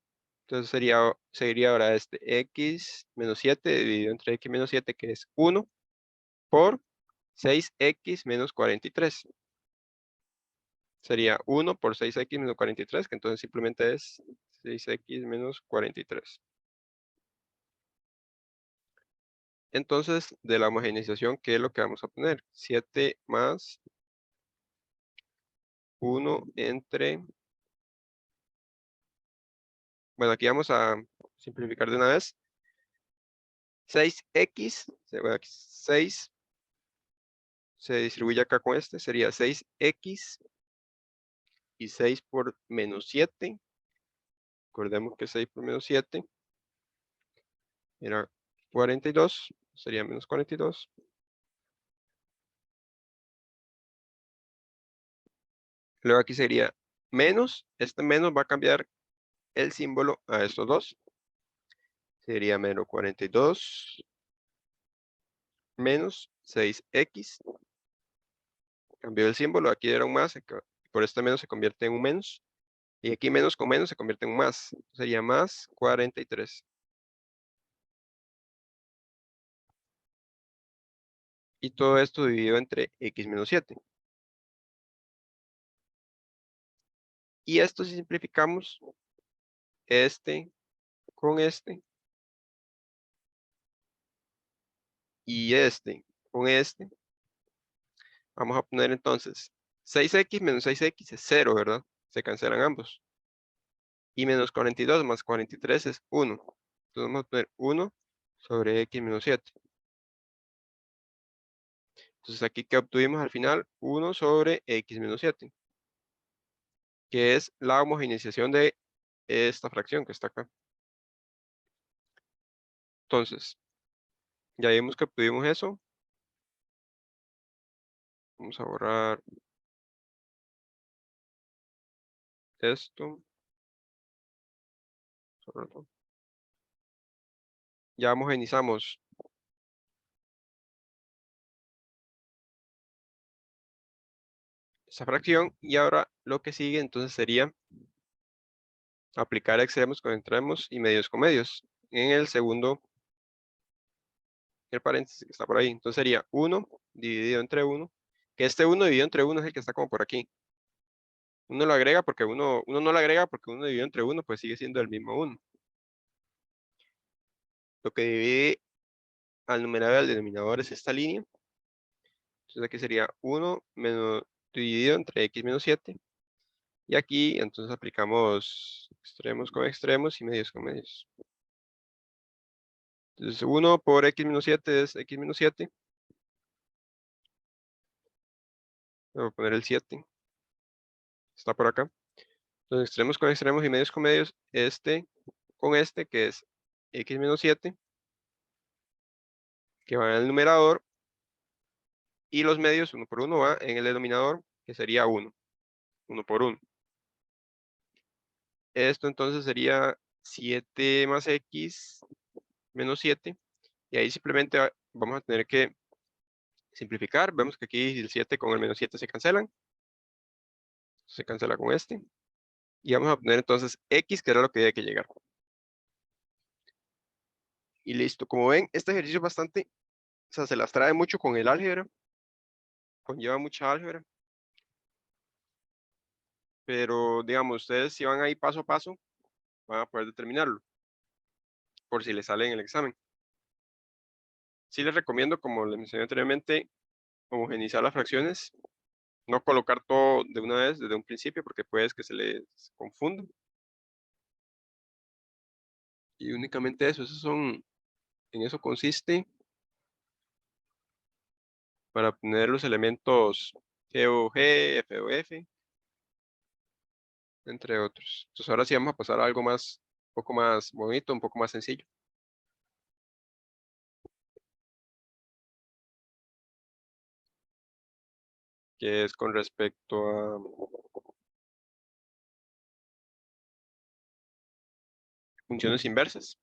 entonces sería ahora x menos 7 dividido entre x menos 7, que es 1, por 6x menos 43. Sería 1 por 6x menos 43, que entonces simplemente es 6x menos 43. Entonces, de la homogeneización, ¿qué es lo que vamos a poner? 7 más 1 entre... Bueno, aquí vamos a simplificar de una vez. 6x, bueno, aquí 6 se distribuye acá con sería 6x y 6 por menos 7. Recordemos que 6 por menos 7 era 42, sería menos 42. Luego aquí sería menos, menos va a cambiar el símbolo a estos dos. Sería menos 42 menos 6x. Cambió el símbolo, aquí era un más, por este menos se convierte en un menos. Y aquí menos con menos se convierte en un más. Sería más 43. Y todo esto dividido entre x menos 7. Y esto si simplificamos, con y con vamos a poner entonces 6x menos 6x es 0, ¿verdad? Se cancelan ambos. Y menos 42 más 43 es 1. Entonces vamos a poner 1 sobre x menos 7. Entonces aquí que obtuvimos al final 1 sobre x menos 7, que es la homogeneización de esta fracción que está acá. Entonces, ya vimos que obtuvimos eso. Vamos a borrar esto. Ya homogenizamos esa fracción y ahora lo que sigue entonces sería aplicar extremos con extremos y medios con medios en el segundo, el paréntesis que está por ahí. Entonces sería 1 dividido entre 1, que 1 dividido entre 1 es el que está como por aquí. Uno lo agrega porque uno no lo agrega porque 1 dividido entre 1 pues sigue siendo el mismo 1. Lo que divide al numerador y al denominador es esta línea. Entonces aquí sería 1 menos dividido entre x menos 7. Y aquí entonces aplicamos extremos con extremos y medios con medios. Entonces 1 por x menos 7 es x menos 7. Voy a poner el 7. Está por acá. Entonces extremos con extremos y medios con medios. Con que es x menos 7. Que va en el numerador. Y los medios 1 por 1 va en el denominador, que sería 1. 1 por 1. Esto entonces sería 7 más x menos 7. Y ahí simplemente vamos a tener que simplificar. Vemos que aquí el 7 con el menos 7 se cancelan. Se cancela con y vamos a poner entonces x, que era lo que había que llegar. Y listo. Como ven, este ejercicio es bastante, o sea, se las trae mucho con el álgebra, conlleva mucha álgebra, pero digamos, ustedes si van ahí paso a paso, van a poder determinarlo, por si les sale en el examen. Sí les recomiendo, como les mencioné anteriormente, homogeneizar las fracciones, no colocar todo de una vez desde un principio, porque puede que se les confunda. Y únicamente en eso consiste, para obtener los elementos G o G, F o F, entre otros. Entonces ahora sí vamos a pasar a algo más, un poco más bonito, un poco más sencillo. que es con respecto a funciones inversas.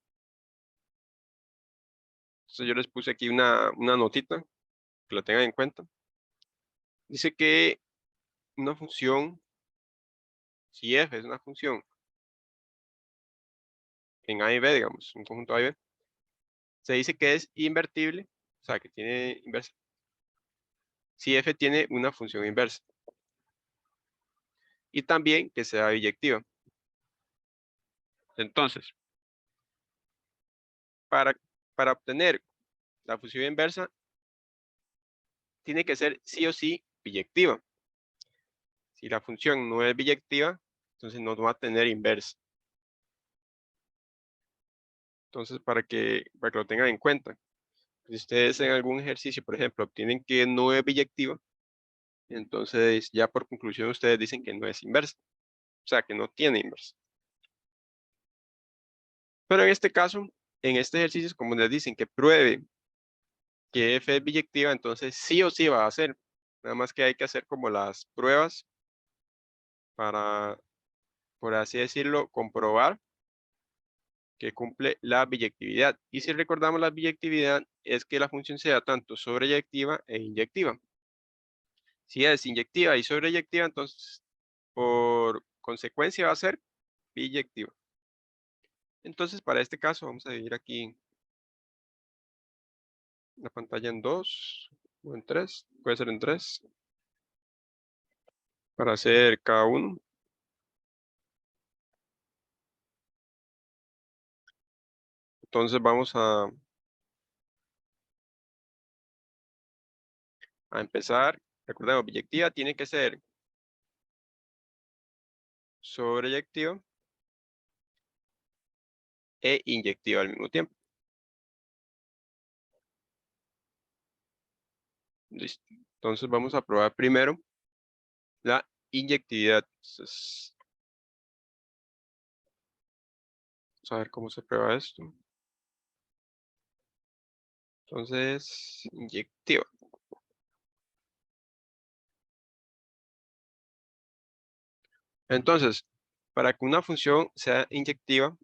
Entonces yo les puse aquí una notita, que la tengan en cuenta. Dice que una función, si f es una función en A y B, digamos, un conjunto A y B, se dice que es invertible, o sea, que tiene inversa, si f tiene una función inversa. Y también que sea biyectiva. Entonces, para obtener la función inversa, tiene que ser sí o sí biyectiva. Si la función no es biyectiva, entonces no va a tener inversa. Entonces, para que lo tengan en cuenta. Si ustedes en algún ejercicio, por ejemplo, obtienen que no es biyectiva, entonces ya por conclusión ustedes dicen que no es inversa. O sea, que no tiene inversa. Pero en este caso, en este ejercicio, como les dicen que pruebe que f es biyectiva, entonces sí o sí va a ser. Nada más que hay que hacer como las pruebas para, por así decirlo, comprobar que cumple la biyectividad. Y si recordamos la biyectividad, es que la función sea tanto sobreyectiva e inyectiva. Si es inyectiva y sobreyectiva, entonces por consecuencia va a ser biyectiva. Entonces, para este caso, vamos a dividir aquí la pantalla en 2 o en 3. Puede ser en 3 para hacer cada uno. Entonces vamos a empezar. Recordemos, biyectiva tiene que ser sobreyectiva e inyectiva al mismo tiempo. Listo. Entonces vamos a probar primero la inyectividad. Entonces, vamos a ver cómo se prueba esto. Entonces, inyectiva. Entonces, para que una función sea inyectiva,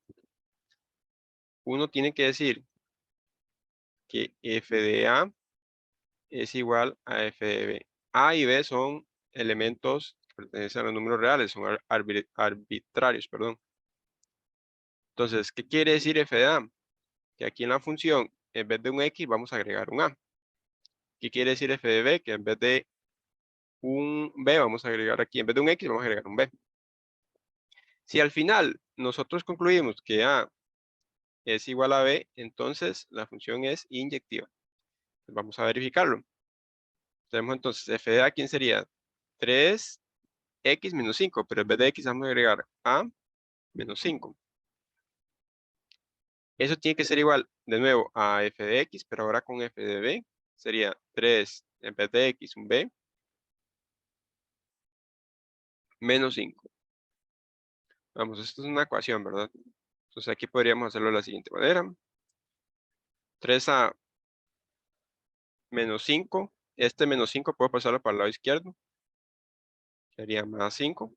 uno tiene que decir que f de A es igual a f de B. A y B son elementos que pertenecen a los números reales, son arbitrarios, perdón. Entonces, ¿qué quiere decir f de A? Que aquí en la función, en vez de un X, vamos a agregar un A. ¿Qué quiere decir f de B? Que en vez de un B, vamos a agregar aquí, en vez de un X, vamos a agregar un B. Si al final nosotros concluimos que A es igual a B, entonces la función es inyectiva. Vamos a verificarlo. Tenemos entonces f de A, ¿quién sería? 3x menos 5, pero en vez de x vamos a agregar a menos 5. Eso tiene que ser igual, de nuevo, a f de x, pero ahora con f de b. Sería 3 en vez de x, un b, menos 5. Vamos, esto es una ecuación, ¿verdad? Entonces aquí podríamos hacerlo de la siguiente manera. 3a menos 5. Este menos 5 puedo pasarlo para el lado izquierdo. Sería más 5.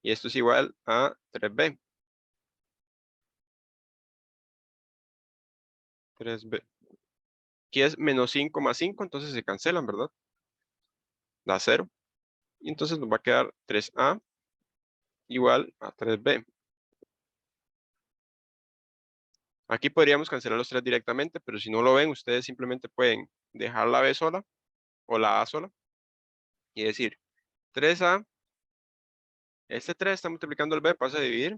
Y esto es igual a 3b. 3b. Aquí es menos 5 más 5, entonces se cancelan, ¿verdad? Da 0. Y entonces nos va a quedar 3a igual a 3b. Aquí podríamos cancelar los 3 directamente, pero si no lo ven, ustedes simplemente pueden dejar la b sola o la a sola y decir 3a, este 3 está multiplicando el b, pasa a dividir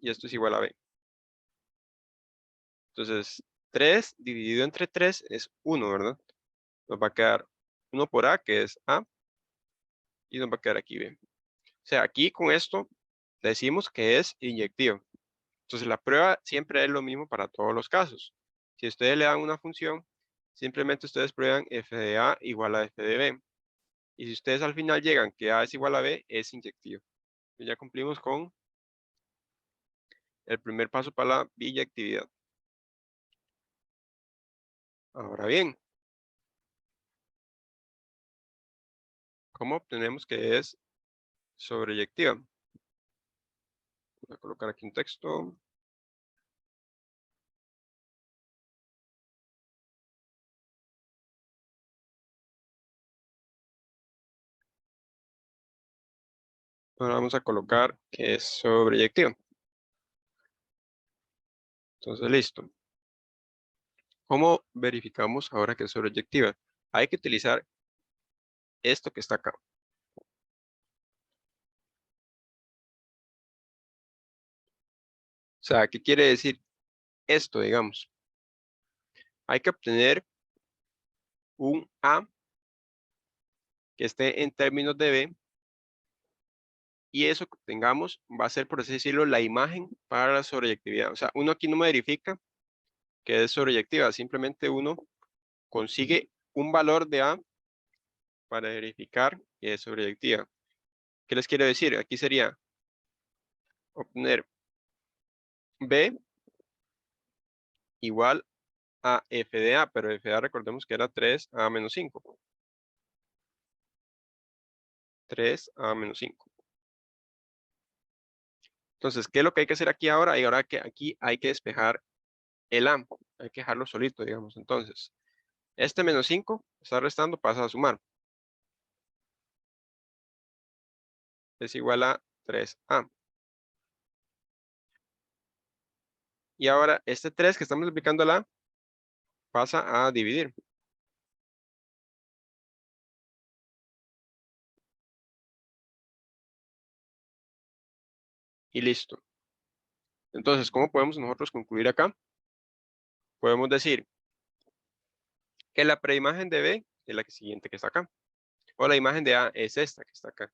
y esto es igual a b. Entonces, 3 dividido entre 3 es 1, ¿verdad? Nos va a quedar 1 por a, que es a, y nos va a quedar aquí b. O sea, aquí con esto decimos que es inyectivo. Entonces, la prueba siempre es lo mismo para todos los casos. Si ustedes le dan una función, simplemente ustedes prueban f de a igual a f de b. Y si ustedes al final llegan que a es igual a b, es inyectivo. Ya cumplimos con el primer paso para la biyectividad. Ahora bien, ¿Cómo obtenemos que es sobreyectiva? Voy a colocar aquí un texto. Ahora vamos a colocar que es sobreyectiva. Entonces, listo. ¿Cómo verificamos ahora que es sobreyectiva? Hay que utilizar esto que está acá. O sea, ¿qué quiere decir esto, digamos? Hay que obtener un A que esté en términos de B, y eso que obtengamos va a ser, por así decirlo, la imagen para la sobreyectividad. O sea, uno aquí no me verifica que es sobreyectiva, simplemente uno consigue un valor de A para verificar que es sobreyectiva. ¿Qué les quiero decir? Aquí sería obtener B igual a f de A, pero f de A recordemos que era 3A menos 5. 3A menos 5. Entonces, ¿qué es lo que hay que hacer aquí ahora? Y ahora que aquí hay que despejar el A. Hay que dejarlo solito, digamos. Entonces, este menos 5 está restando, pasa a sumar. Es igual a 3A. Y ahora, este 3 que estamos aplicando al A, pasa a dividir. Y listo. Entonces, ¿cómo podemos nosotros concluir acá? Podemos decir que la preimagen de B es la siguiente que está acá. O la imagen de A es esta que está acá.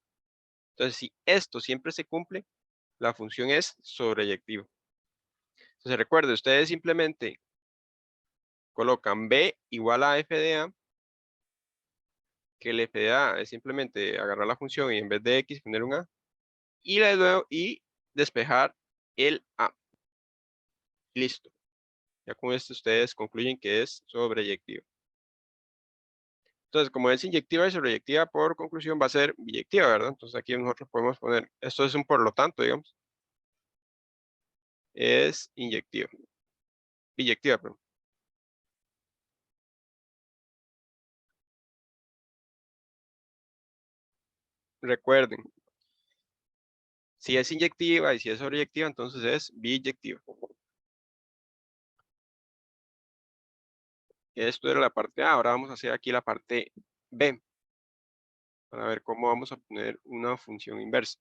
Entonces, si esto siempre se cumple, la función es sobreyectiva. Entonces, recuerde, ustedes simplemente colocan B igual a f de A, que el f de A es simplemente agarrar la función y en vez de X poner un A, y despejar el A. Listo. Ya con esto ustedes concluyen que es sobreyectiva. Entonces, como es inyectiva y sobreyectiva, por conclusión va a ser biyectiva, ¿verdad? Entonces aquí nosotros podemos poner, esto es un por lo tanto, digamos, es inyectiva. Biyectiva, perdón. Recuerden, si es inyectiva y si es sobreyectiva, entonces es biyectiva. Esto era la parte A, ahora vamos a hacer aquí la parte B, para ver cómo vamos a obtener una función inversa.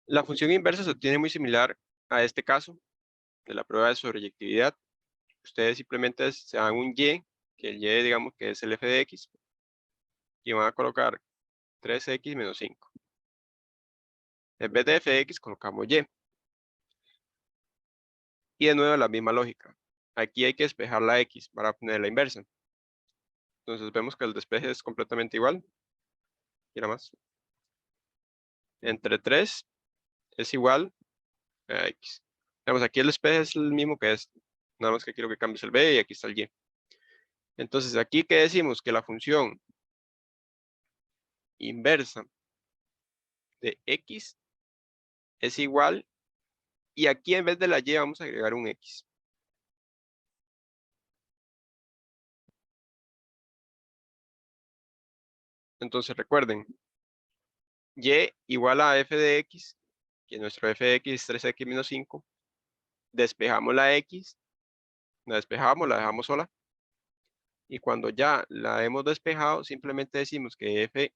La función inversa se obtiene muy similar a este caso de la prueba de sobreyectividad. Ustedes simplemente se dan un y, que el y digamos que es el f de x, y van a colocar 3x menos 5. En vez de f de x colocamos y. Y de nuevo la misma lógica. Aquí hay que despejar la x para obtener la inversa. Entonces vemos que el despeje es completamente igual. Y nada más. Entre 3 es igual a x. Vemos, aquí el despeje es el mismo que este. Nada más que quiero que cambies el b y aquí está el y. Entonces aquí, ¿qué decimos? Que la función inversa de x es igual, y aquí en vez de la y vamos a agregar un x. Entonces recuerden, y igual a f de x, que nuestro f de x es 3x menos 5. Despejamos la x, la despejamos, la dejamos sola. Y cuando ya la hemos despejado, simplemente decimos que f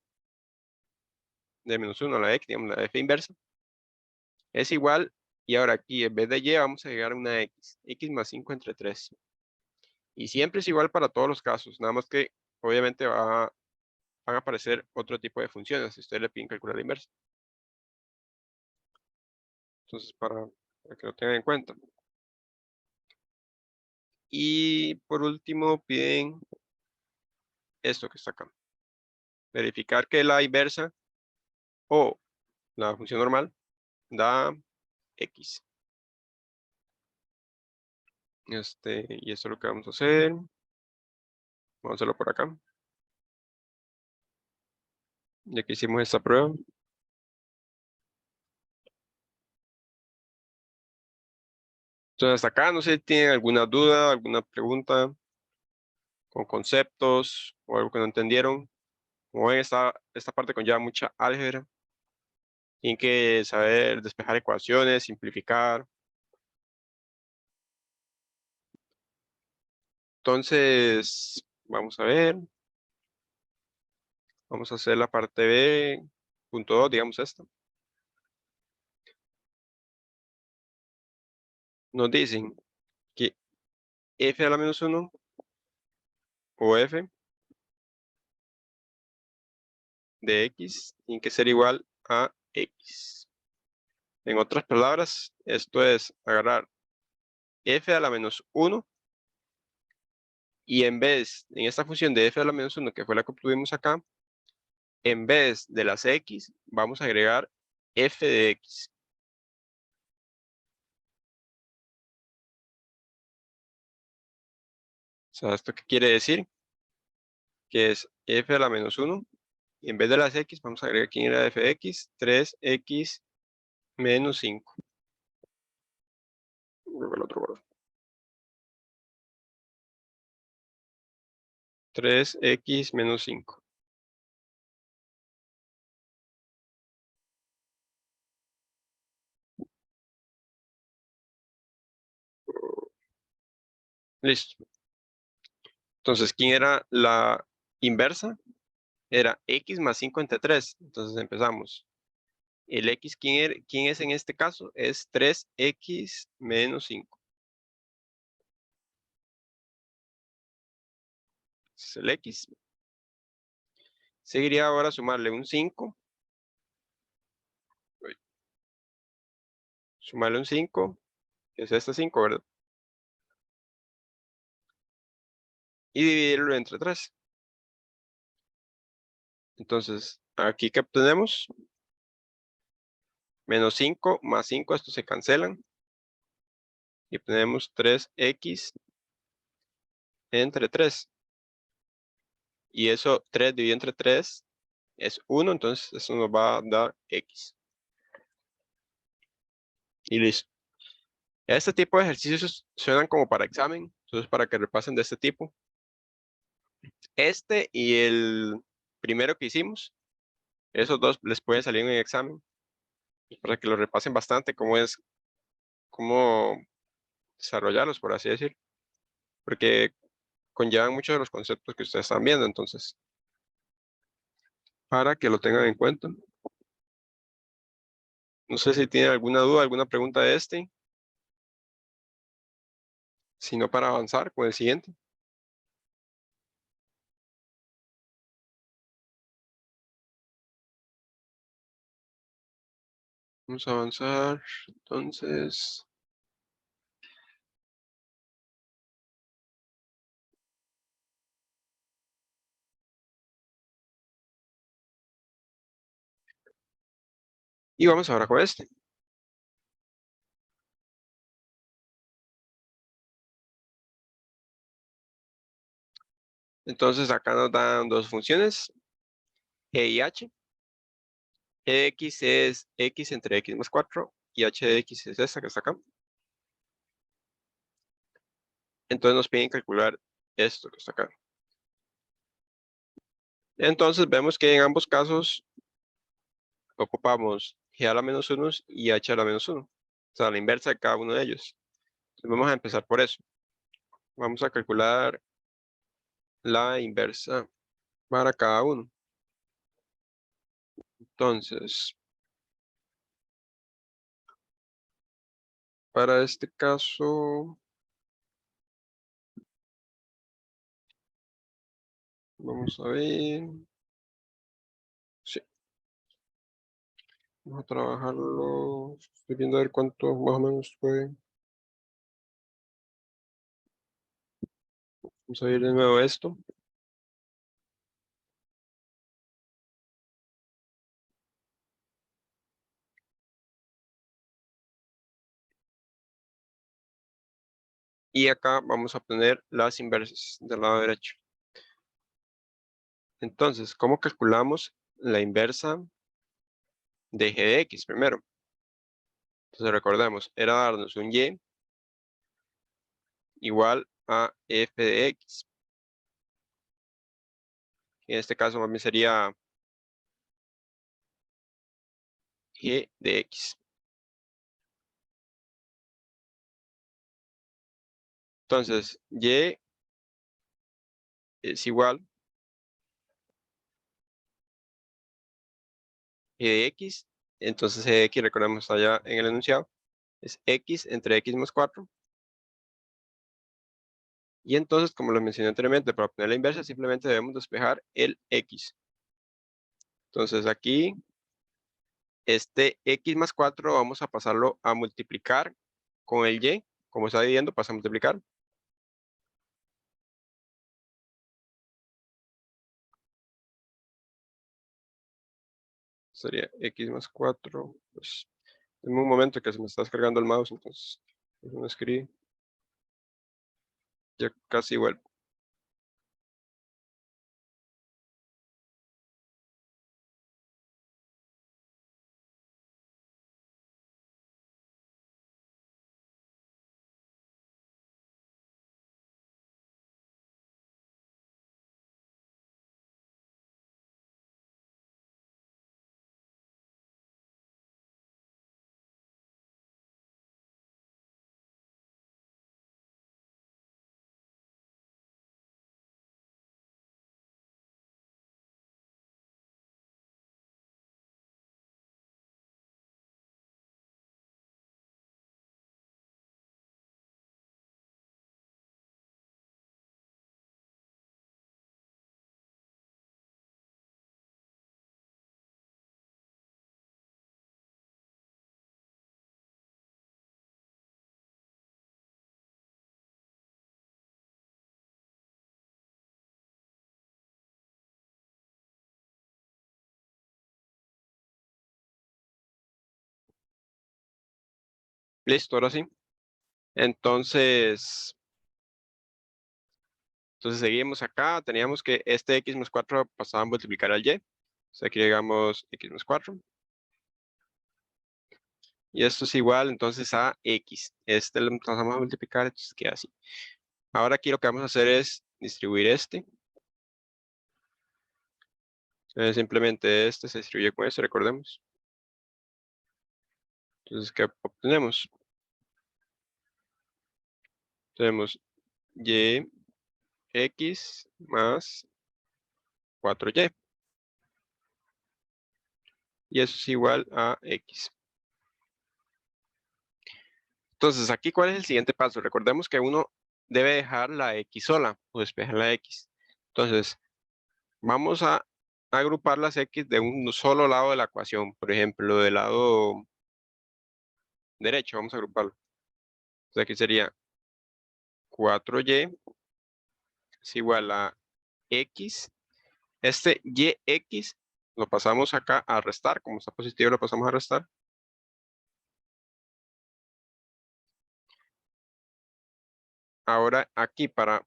de menos 1 a la x, digamos la f inversa, es igual. Y ahora aquí en vez de y vamos a agregar una x más 5 entre 3. Y siempre es igual para todos los casos, nada más que obviamente van a aparecer otro tipo de funciones si ustedes le piden calcular la inversa. Entonces, para que lo tengan en cuenta. Y por último, piden esto que está acá. Verificar que la inversa o la función normal da x. Y esto es lo que vamos a hacer. Vamos a hacerlo por acá. ya que hicimos esta prueba. Entonces, hasta acá, no sé si tienen alguna duda, alguna pregunta con conceptos o algo que no entendieron. Como ven, esta parte conlleva mucha álgebra. Tienen que saber despejar ecuaciones, simplificar. Entonces, vamos a ver. Vamos a hacer la parte B, punto 2, digamos esta. Nos dicen que f a la menos 1 o f de x tiene que ser igual a x. En otras palabras, esto es agarrar f a la menos 1 y en esta función de f a la menos 1, que fue la que obtuvimos acá, en vez de las x, vamos a agregar f de x. O sea, ¿esto qué quiere decir? Que es f a la menos 1 y en vez de las x, vamos a agregar quién era f de x, 3x menos 5. Luego el otro valor. 3x menos 5. Listo. Entonces, ¿quién era la inversa? Era x más 5 entre 3. Entonces empezamos. El x, ¿quién es en este caso? Es 3x menos 5. Es el x. Seguiría ahora sumarle un 5. Sumarle un 5, que es este 5, ¿verdad? Y dividirlo entre 3. Entonces, aquí que obtenemos, menos 5 más 5, estos se cancelan. Y obtenemos 3x entre 3. Y eso, 3 dividido entre 3 es 1, entonces eso nos va a dar x. Y listo. Este tipo de ejercicios suenan como para examen, entonces para que repasen de este tipo. Este y el primero que hicimos, esos dos les puede salir en el examen, para que lo repasen bastante, cómo desarrollarlos, por así decir, porque conllevan muchos de los conceptos que ustedes están viendo, entonces, para que lo tengan en cuenta. No sé si tienen alguna duda, alguna pregunta de este, si no para avanzar con el siguiente. Vamos a avanzar, entonces. Y vamos ahora con este. Entonces acá nos dan dos funciones, e y h. E de x es x entre x más 4 y h de x es esta que está acá. Entonces nos piden calcular esto que está acá. Entonces vemos que en ambos casos ocupamos g a la menos 1 y h a la menos 1. O sea, la inversa de cada uno de ellos. Entonces vamos a empezar por eso. Vamos a calcular la inversa para cada uno. Entonces, para este caso, vamos a ver. Sí, vamos a trabajarlo. Estoy viendo a ver cuánto más o menos puede. Vamos a ver de nuevo esto. Y acá vamos a poner las inversas del lado derecho. Entonces, ¿cómo calculamos la inversa de g de x primero. Entonces recordemos, era darnos un y igual a f de x. En este caso más bien sería g de x. Entonces, y es igual g de x. Entonces, g de x, recordemos allá en el enunciado, es x entre x más 4. Y entonces, como lo mencioné anteriormente, para obtener la inversa simplemente debemos despejar el x. Entonces aquí, este x más 4 vamos a pasarlo a multiplicar con el y. Como está dividiendo, pasa a multiplicar. Sería x más 4. Pues, en un momento que se me está descargando el mouse, entonces no escribí. Ya casi vuelvo. Listo, ahora sí. Entonces seguimos acá. Teníamos que este x más 4 pasaba a multiplicar al y. Entonces aquí llegamos x más 4. Y esto es igual entonces a x. Este lo pasamos a multiplicar, entonces queda así. Ahora aquí lo que vamos a hacer es distribuir este. Entonces simplemente este se distribuye con este, recordemos. Entonces, ¿qué obtenemos? Tenemos y x más 4y. Y eso es igual a x. Entonces, aquí, ¿cuál es el siguiente paso? Recordemos que uno debe dejar la x sola o despejar la x. Entonces, vamos a agrupar las x de un solo lado de la ecuación. Por ejemplo, del lado derecho, vamos a agruparlo. Entonces, aquí sería 4y es igual a x. Este yx lo pasamos acá a restar. Como está positivo, lo pasamos a restar. Ahora, aquí para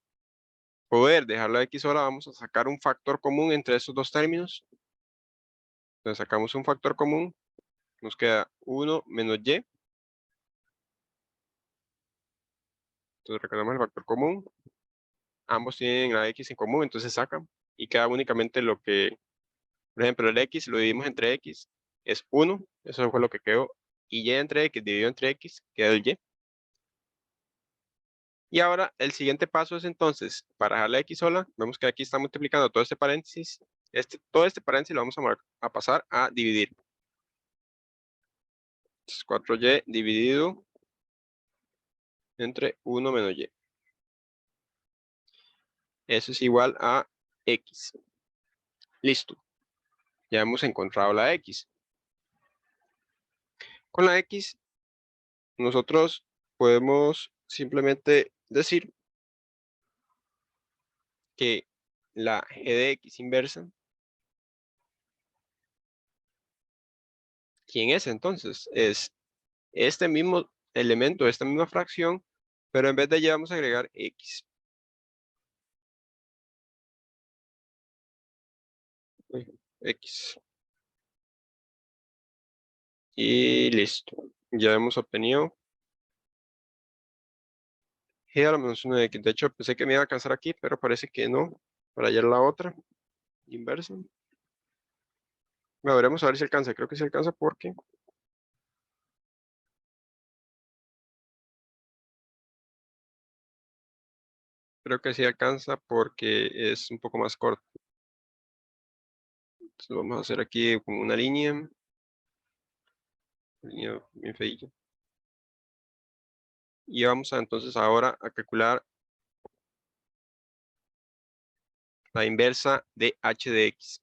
poder dejar la x sola, vamos a sacar un factor común entre estos dos términos. Entonces sacamos un factor común, nos queda 1 menos y. Entonces recordamos el factor común. Ambos tienen la x en común, entonces sacan. Y queda únicamente lo que, por ejemplo, el x lo dividimos entre x, es 1. Eso fue lo que quedó. Y y entre x dividido entre x, queda el y. Y ahora el siguiente paso es entonces, para dejar la x sola, vemos que aquí está multiplicando todo este paréntesis. Todo este paréntesis lo vamos a pasar a dividir. 4y dividido entre 1 menos y. Eso es igual a x. Listo. Ya hemos encontrado la x. Con la x, nosotros podemos simplemente decir que la g de x inversa, ¿quién es entonces? Es este mismo elemento, esta misma fracción, pero en vez de y vamos a agregar x. X. Y listo. Ya hemos obtenido G a la menos 1 de X. De hecho, pensé que me iba a alcanzar aquí, pero parece que no. Para allá la otra. Inversa. Bueno, veremos a ver si alcanza. Creo que sí alcanza porque... Creo que sí alcanza porque es un poco más corto. Entonces vamos a hacer aquí como una línea. Línea bien feilla. Y vamos a entonces ahora a calcular la inversa de h de x.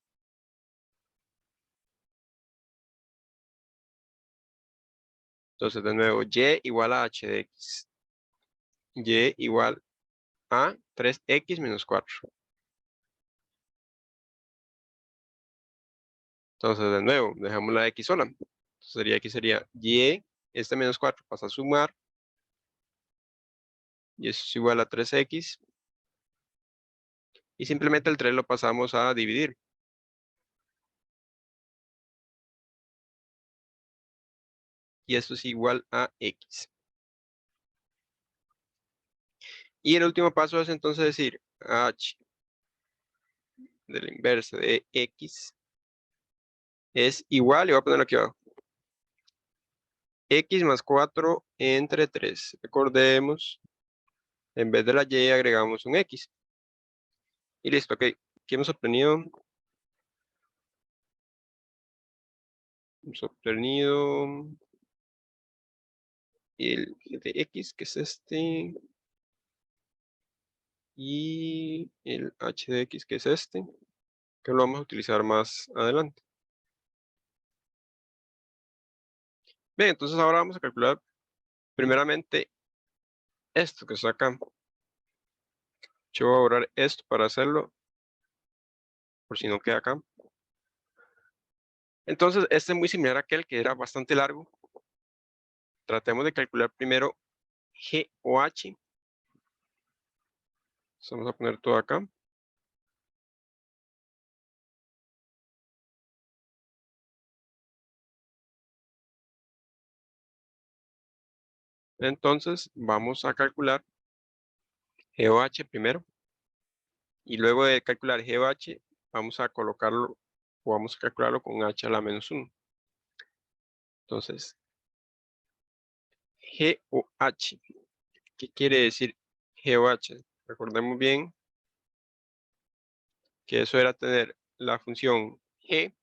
Entonces de nuevo, y igual a h de x. Y igual a 3x menos 4. Entonces de nuevo, dejamos la x sola. Entonces sería aquí sería y, este menos 4 pasa a sumar. Y eso es igual a 3x. Y simplemente el 3 lo pasamos a dividir. Y esto es igual a x. Y el último paso es entonces decir h de la inversa de x es igual, y voy a ponerlo aquí abajo, x más 4 entre 3. Recordemos, en vez de la y agregamos un x. Y listo, ok. Aquí hemos obtenido el de x, que es este, y el h de x, que es este, que lo vamos a utilizar más adelante. Bien, entonces ahora vamos a calcular primeramente esto que está acá. Yo voy a borrar esto para hacerlo, por si no queda acá. Entonces, este es muy similar a aquel que era bastante largo. Tratemos de calcular primero G o H. Vamos a poner todo acá. Entonces, vamos a calcular G o H primero. Y luego de calcular G o H, vamos a colocarlo, o vamos a calcularlo con H a la menos 1. Entonces, G o H. ¿Qué quiere decir G o H? Recordemos bien que eso era tener la función G,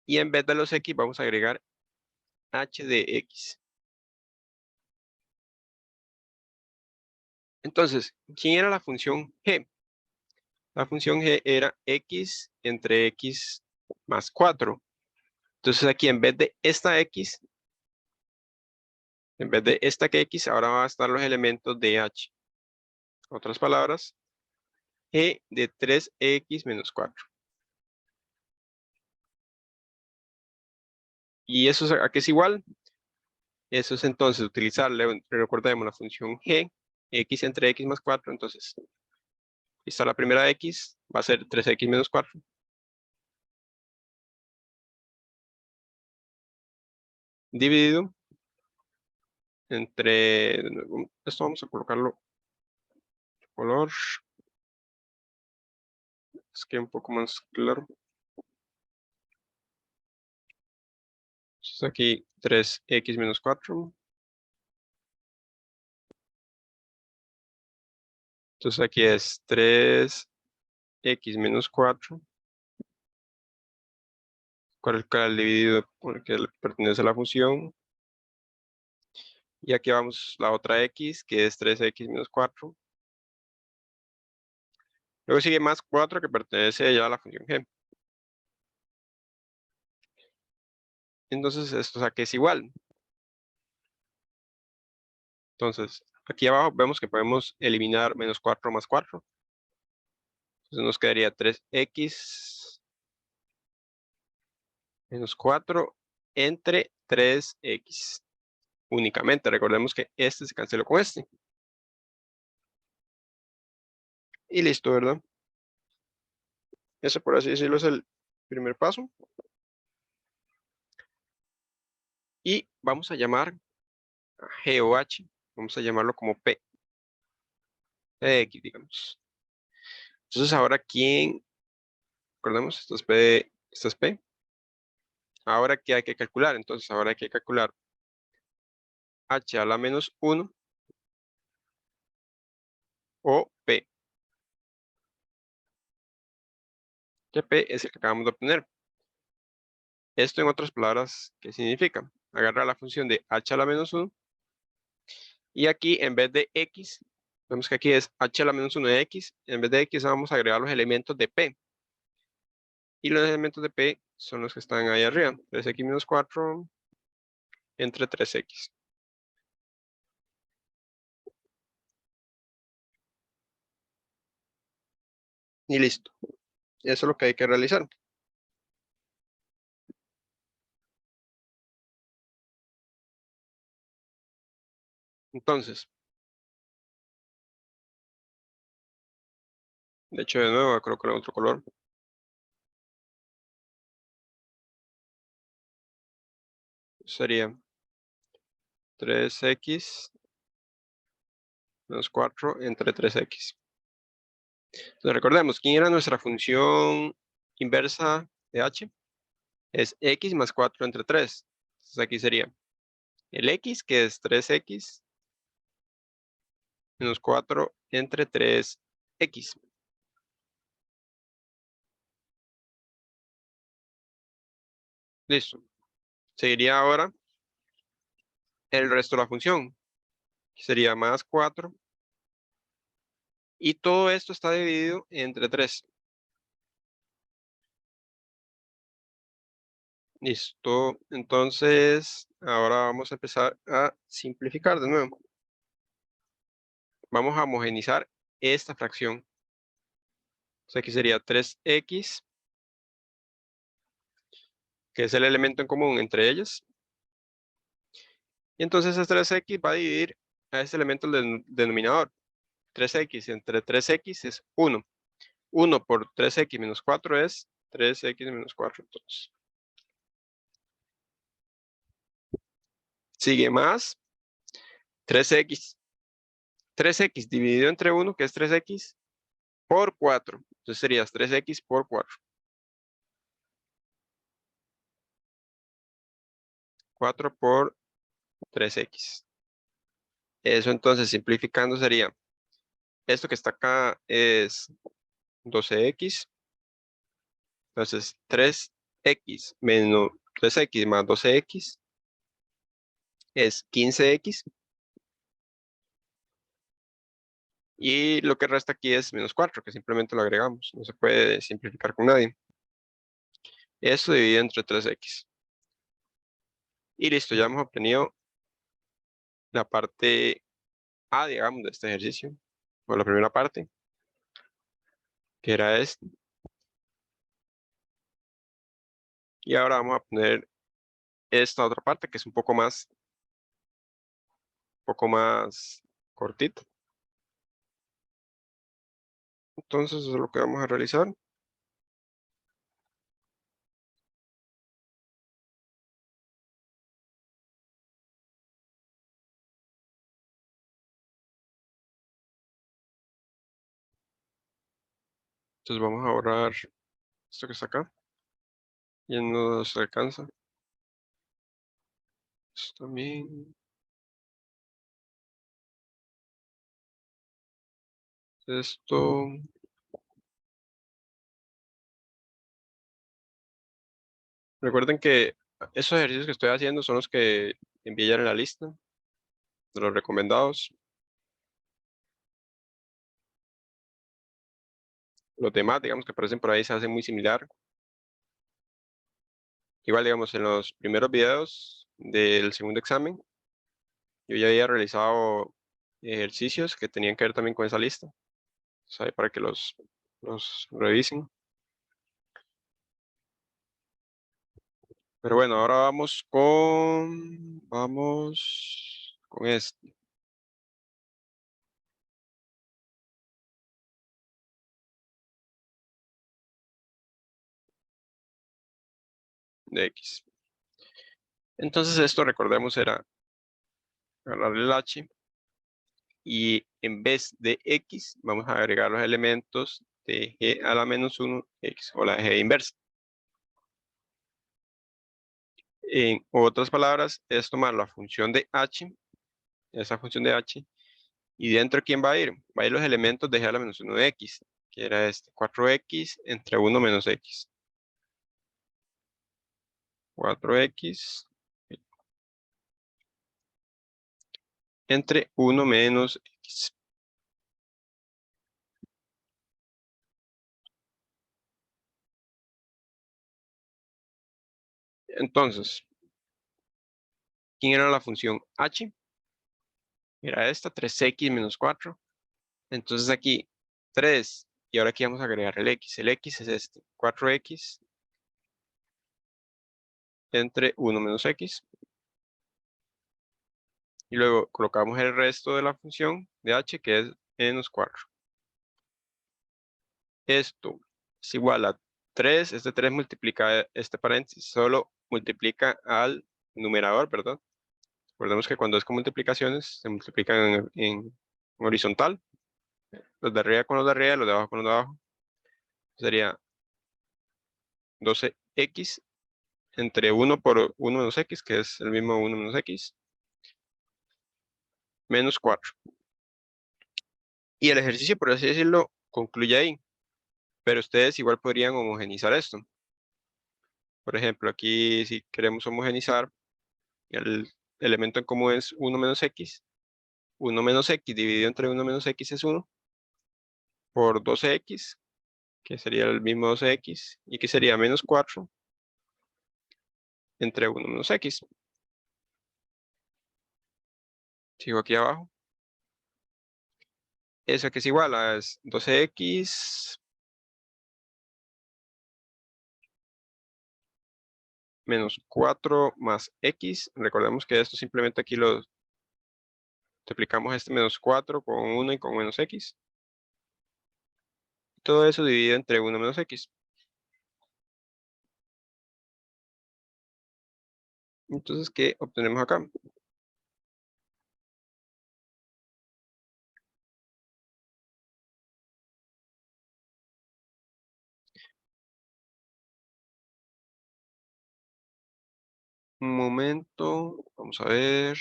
y en vez de los X vamos a agregar H de X. Entonces, ¿quién era la función G? La función G era X entre X más 4. Entonces aquí en vez de esta X, en vez de esta que X, ahora van a estar los elementos de H. En otras palabras, G de 3X menos 4. ¿Y eso a qué es igual? Eso es entonces utilizarle, recordemos la función G, X entre X más 4. Entonces, aquí está la primera X, va a ser 3X menos 4. Dividido entre, esto vamos a colocarlo color, es que un poco más claro. Entonces aquí 3x menos 4. Entonces aquí es 3x menos 4. Cual dividido por el que le pertenece a la función. Y aquí vamos la otra x, que es 3x menos 4. Luego sigue más 4, que pertenece ya a la función g. Entonces esto aquí es igual. Entonces aquí abajo vemos que podemos eliminar menos 4 más 4. Entonces nos quedaría 3x menos 4 entre 3x. Únicamente, recordemos que este se canceló con este. Y listo, ¿verdad? Ese, por así decirlo, es el primer paso. Y vamos a llamar a G o H, vamos a llamarlo como P, de X, digamos. Entonces ahora, recordemos, esto es P. Ahora, ¿qué hay que calcular? Entonces, ahora hay que calcular H a la menos 1 o P. Que P es el que acabamos de obtener. Esto, en otras palabras, ¿qué significa? Agarrar la función de H a la menos 1 y aquí, en vez de X, vemos que aquí es H a la menos 1 de X, en vez de X vamos a agregar los elementos de P. Y los elementos de P son los que están ahí arriba. 3X menos 4 entre 3X. Y listo. Eso es lo que hay que realizar. Entonces, de hecho, de nuevo, creo que otro color. Sería 3X menos 4 entre 3X. Entonces, recordemos, ¿quién era nuestra función inversa de H? Es X más 4 entre 3. Entonces, aquí sería el X, que es 3X menos 4 entre 3X. Listo. Seguiría ahora el resto de la función, que sería más 4. Y todo esto está dividido entre 3. Listo. Entonces, ahora vamos a empezar a simplificar de nuevo. Vamos a homogenizar esta fracción. O sea, aquí sería 3X, que es el elemento en común entre ellas. Y entonces ese 3X va a dividir a este elemento del denominador. 3X entre 3X es 1. 1 por 3X menos 4 es 3X menos 4. Entonces, sigue más 3X. 3X dividido entre 1, que es 3X, por 4. Entonces sería 3X por 4. 4 por 3X. Eso, entonces, simplificando, sería, esto que está acá es 12X. Entonces, 3X menos 3X más 12X es 15X. Y lo que resta aquí es menos 4, que simplemente lo agregamos. No se puede simplificar con nadie. Esto dividido entre 3X. Y listo, ya hemos obtenido la parte A, digamos, de este ejercicio. O la primera parte, que era este. Y ahora vamos a poner esta otra parte, que es un poco más cortita. Entonces, eso es lo que vamos a realizar. Entonces, vamos a borrar esto que está acá. Y no nos alcanza. Esto también. Esto. Recuerden que esos ejercicios que estoy haciendo son los que envié ya en la lista de los recomendados. Los demás, digamos, que aparecen por ahí, se hacen muy similar. Igual, digamos, en los primeros videos del segundo examen, yo ya había realizado ejercicios que tenían que ver también con esa lista. O sea, para que los revisen. Pero bueno, ahora vamos con esto. de X. Entonces esto, recordemos, era agarrar el H y en vez de X vamos a agregar los elementos de G a la menos 1 X o la G inversa. En otras palabras, es tomar la función de H, esa función de H, y dentro ¿quién va a ir? Va a ir los elementos de G a la menos 1 de X, que era este 4X entre 1 menos X. 4X entre 1 menos X. Entonces, ¿quién era la función H? Era esta, 3X menos 4. Entonces aquí 3, y ahora aquí vamos a agregar el X. El X es este, 4X entre 1 menos X. Y luego colocamos el resto de la función de H, que es menos 4. Esto es igual a 3. Este 3 multiplica este paréntesis, solo multiplica al numerador, ¿verdad? Recordemos que cuando es con multiplicaciones, se multiplican en horizontal. Los de arriba con los de arriba, los de abajo con los de abajo. Sería 12X entre 1 por 1 menos X, que es el mismo 1 menos X, menos 4. Y el ejercicio, por así decirlo, concluye ahí. Pero ustedes igual podrían homogenizar esto. Por ejemplo, aquí si queremos homogenizar, el elemento en común es 1 menos X. 1 menos X dividido entre 1 menos X es 1 por 12X, que sería el mismo 12X, y que sería menos 4 entre 1 menos X. Sigo aquí abajo. Eso que es igual a 12X menos 4 más X. Recordemos que esto simplemente aquí lo multiplicamos este menos 4 con 1 y con menos X. Todo eso dividido entre 1 menos X. Entonces, ¿qué obtenemos acá? Un momento, vamos a ver.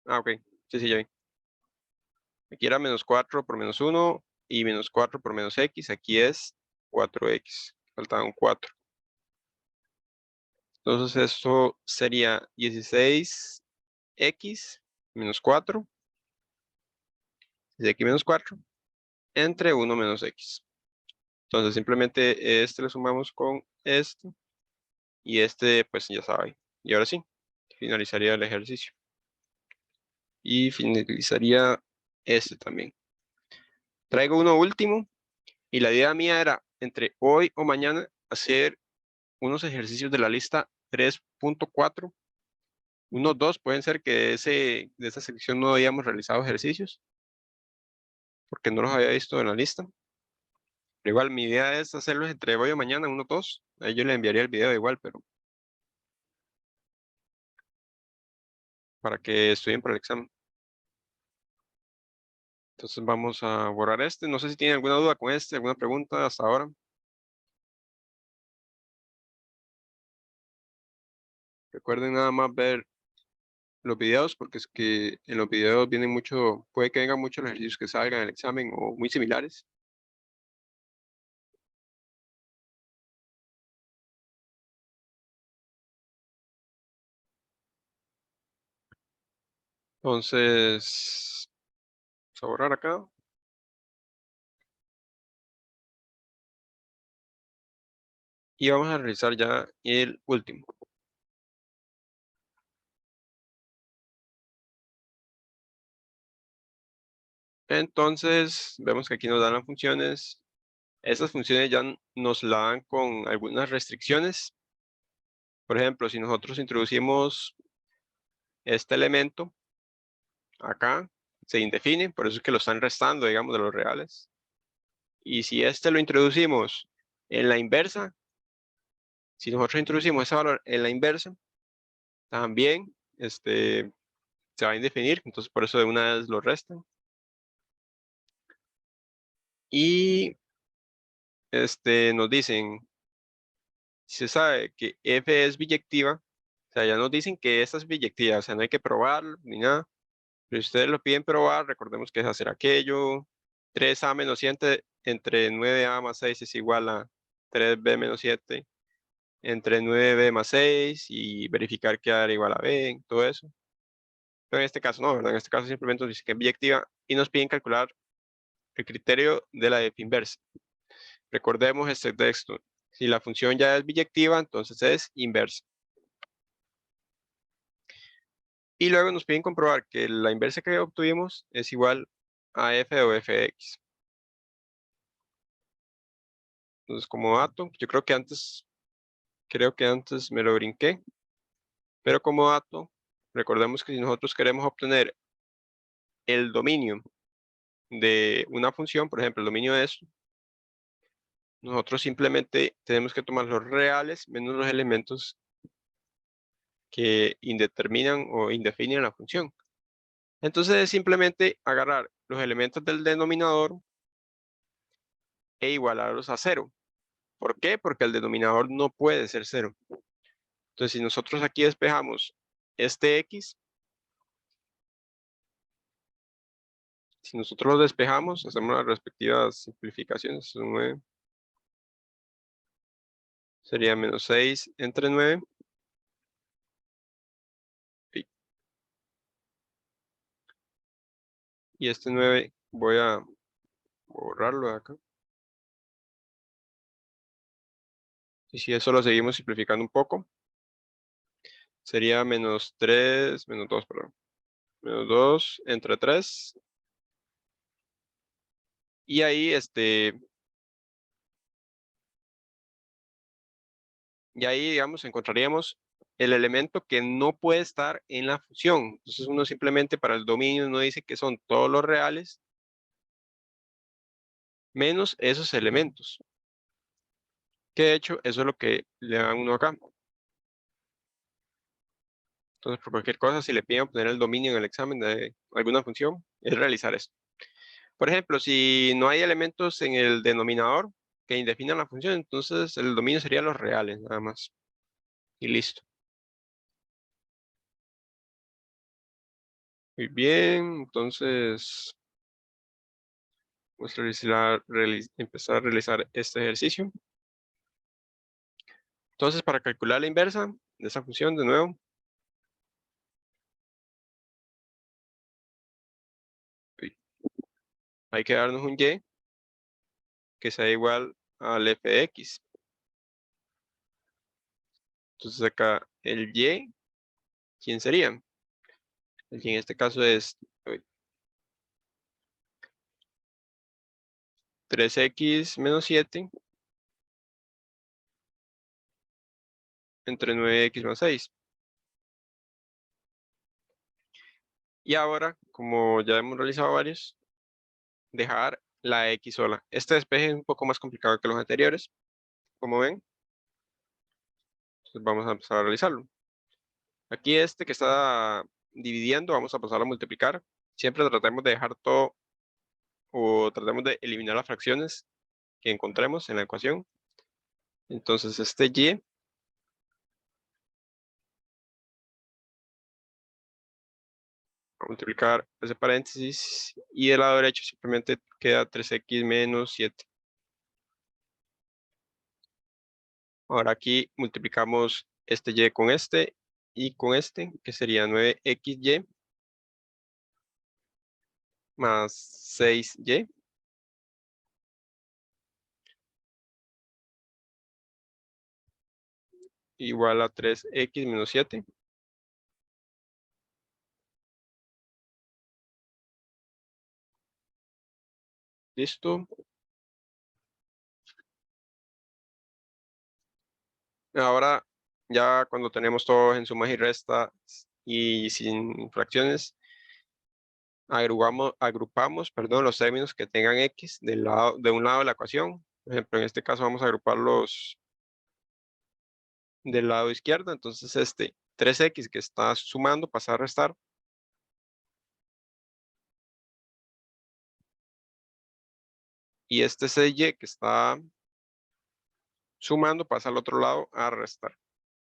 Ah, ok. Sí, sí, ya vi. Aquí era menos 4 por menos 1 y menos 4 por menos X. Aquí es 4X. Faltaba un 4. Entonces, esto sería 16X menos 4. 16X menos 4 entre 1 menos X. Entonces, simplemente este lo sumamos con este. Y este, pues ya sabe. Y ahora sí, finalizaría el ejercicio. Y finalizaría este también. Traigo uno último. Y la idea mía era, entre hoy o mañana, hacer unos ejercicios de la lista 3.4. Unos dos, pueden ser que de esa sección no habíamos realizado ejercicios, porque no los había visto en la lista. Pero igual, mi idea es hacerlos entre hoy o mañana, unos dos. Ahí yo le enviaría el video igual, pero para que estudien para el examen. Entonces vamos a borrar este. No sé si tienen alguna duda con este, alguna pregunta hasta ahora. Recuerden nada más ver los videos, porque es que en los videos vienen mucho, puede que vengan muchos los ejercicios que salgan en el examen o muy similares. Entonces, vamos a borrar acá. Y vamos a realizar ya el último. Entonces, vemos que aquí nos dan las funciones. Estas funciones ya nos la dan con algunas restricciones. Por ejemplo, si nosotros introducimos este elemento acá, se indefine, por eso es que lo están restando, digamos, de los reales. Y si este lo introducimos en la inversa, si nosotros introducimos ese valor en la inversa, también se va a indefinir, entonces por eso de una vez lo restan. Y nos dicen, si se sabe que f es biyectiva, o sea, ya nos dicen que esta es biyectiva, o sea, no hay que probarlo ni nada. Pero si ustedes lo piden probar, recordemos que es hacer aquello. 3a menos 7 entre 9a más 6 es igual a 3b menos 7 entre 9b más 6 y verificar que a era igual a b, todo eso. Pero en este caso no, ¿verdad? En este caso simplemente nos dice que es biyectiva y nos piden calcular el criterio de la f inversa. Recordemos este texto. Si la función ya es biyectiva, entonces es inversa. Y luego nos piden comprobar que la inversa que obtuvimos es igual a f o f de x. Entonces, como dato, yo creo que antes me lo brinqué, pero como dato, recordemos que si nosotros queremos obtener el dominio de una función, por ejemplo, el dominio de eso, nosotros simplemente tenemos que tomar los reales menos los elementos que indeterminan o indefinen la función. Entonces es simplemente agarrar los elementos del denominador e igualarlos a 0. ¿Por qué? Porque el denominador no puede ser 0. Entonces si nosotros aquí despejamos este x, si nosotros lo despejamos, hacemos las respectivas simplificaciones, 9 sería menos 6 entre 9. Y este 9 voy a borrarlo de acá. Y si eso lo seguimos simplificando un poco, sería menos 3, menos 2, perdón. Menos 2 entre 3. Y ahí, digamos, encontraríamos el elemento que no puede estar en la función. Entonces uno simplemente para el dominio uno dice que son todos los reales menos esos elementos. Que de hecho eso es lo que le dan uno acá. Entonces por cualquier cosa, si le piden obtener el dominio en el examen de alguna función, es realizar esto. Por ejemplo, si no hay elementos en el denominador que indefinan la función, entonces el dominio sería los reales, nada más. Y listo. Muy bien, entonces vamos a empezar a realizar este ejercicio. Entonces, para calcular la inversa de esa función, de nuevo, hay que darnos un y que sea igual al f de x. Entonces acá el y, ¿quién sería? El y en este caso es 3x menos 7 entre 9x más 6. Y ahora, como ya hemos realizado varios, dejar la x sola. Este despeje es un poco más complicado que los anteriores, como ven. Entonces vamos a empezar a realizarlo. Aquí este que está dividiendo, vamos a pasar a multiplicar. Siempre tratemos de dejar todo o tratemos de eliminar las fracciones que encontremos en la ecuación. Entonces este y a multiplicar ese paréntesis y del lado derecho simplemente queda 3x menos 7. Ahora aquí multiplicamos este y con este y con este, que sería 9xy más 6y. Igual a 3x menos 7. Listo. Ahora ya cuando tenemos todo en sumas y restas y sin fracciones, agrupamos, perdón, los términos que tengan X de un lado de la ecuación. Por ejemplo, en este caso vamos a agruparlos del lado izquierdo. Entonces, 3X que está sumando pasa a restar. Y este 6Y que está sumando pasa al otro lado a restar.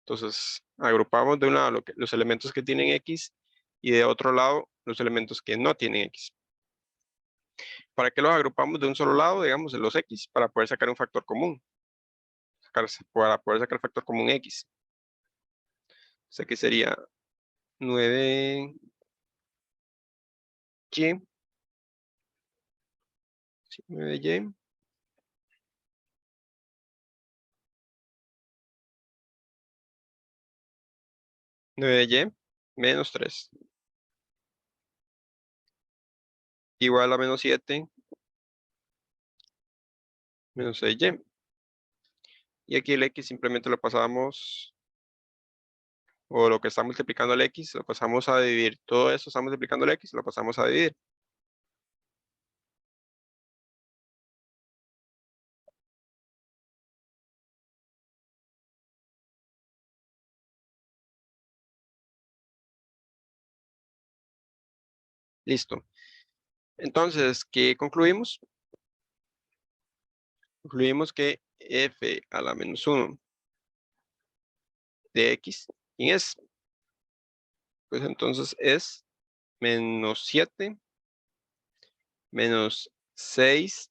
Entonces, agrupamos de un lado los elementos que tienen X y de otro lado los elementos que no tienen X. ¿Para qué los agrupamos de un solo lado? Digamos, de los X, para poder sacar un factor común. Para poder sacar el factor común X. O sea que sería 9Y. 9Y. 9Y menos 3. Igual a menos 7 menos 6Y. Y aquí el X simplemente lo pasamos, o lo que está multiplicando el X, lo pasamos a dividir. Todo eso está multiplicando el X, lo pasamos a dividir. Listo. Entonces, ¿qué concluimos? Concluimos que f a la menos 1 de x, ¿quién es? Pues entonces es menos 7 menos 6x.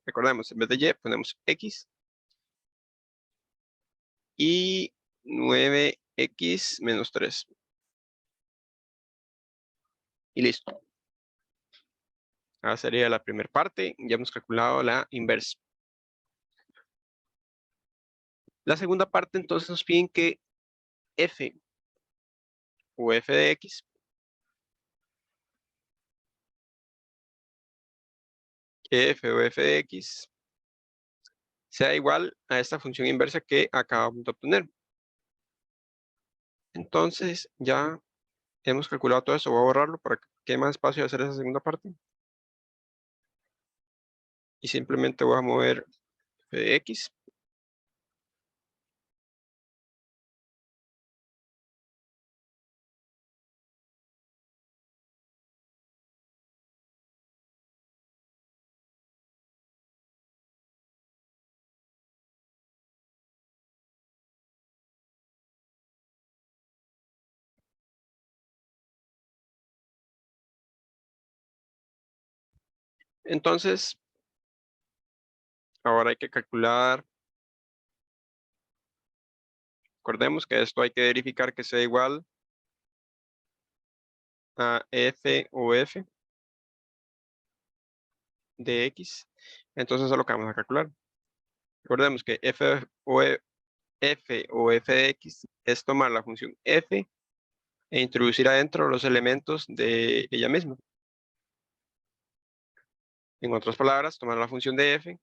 Recordemos, en vez de y ponemos x. Y 9x menos 3. Y listo. Ahora sería la primera parte. Ya hemos calculado la inversa. La segunda parte, entonces, nos piden que f o f de x de x sea igual a esta función inversa que acabamos de obtener. Entonces, ya hemos calculado todo eso. Voy a borrarlo para que quede más espacio de hacer esa segunda parte. Y simplemente voy a mover f de x. Entonces, ahora hay que calcular. Recordemos que esto hay que verificar que sea igual a f o f de x. Entonces, eso es lo que vamos a calcular. Recordemos que f o f de x es tomar la función f e introducir adentro los elementos de ella misma. En otras palabras, tomar la función de f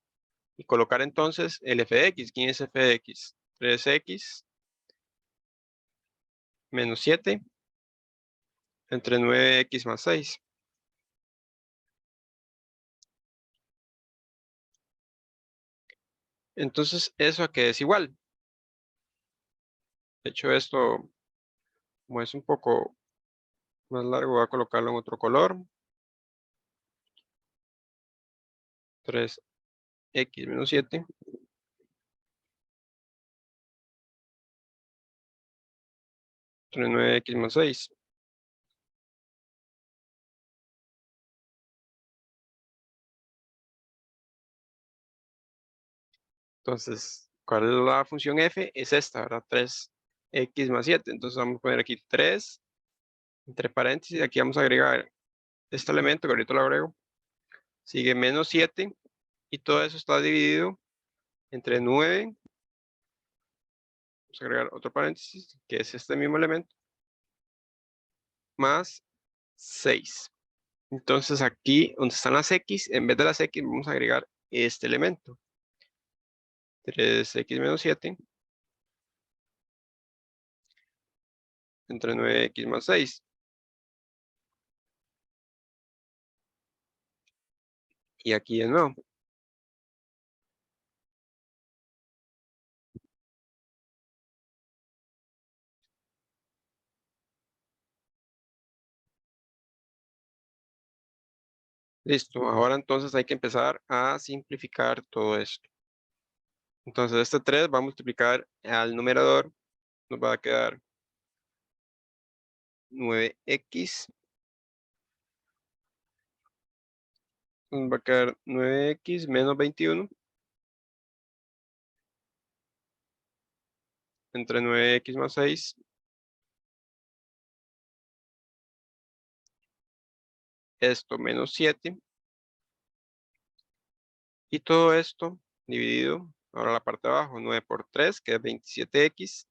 y colocar entonces el f de x. ¿Quién es f de x? 3x menos 7 entre 9x más 6. Entonces, ¿eso a qué es igual? De hecho, esto, como es un poco más largo, voy a colocarlo en otro color. 3x menos 7 entre 9x más 6. Entonces, ¿cuál es la función f? Es esta, ¿verdad? 3x más 7. Entonces vamos a poner aquí 3 entre paréntesis. Aquí vamos a agregar este elemento que ahorita lo agrego. Sigue menos 7 y todo eso está dividido entre 9. Vamos a agregar otro paréntesis, que es este mismo elemento, más 6. Entonces aquí, donde están las x, en vez de las x, vamos a agregar este elemento. 3x menos 7 entre 9x más 6. Y aquí de nuevo. Listo, ahora entonces hay que empezar a simplificar todo esto. Entonces este 3 va a multiplicar al numerador, nos va a quedar 9x, nos va a quedar 9x menos 21, entre 9x más 6, esto menos 7, y todo esto dividido, ahora la parte de abajo, 9 por 3, que es 27x,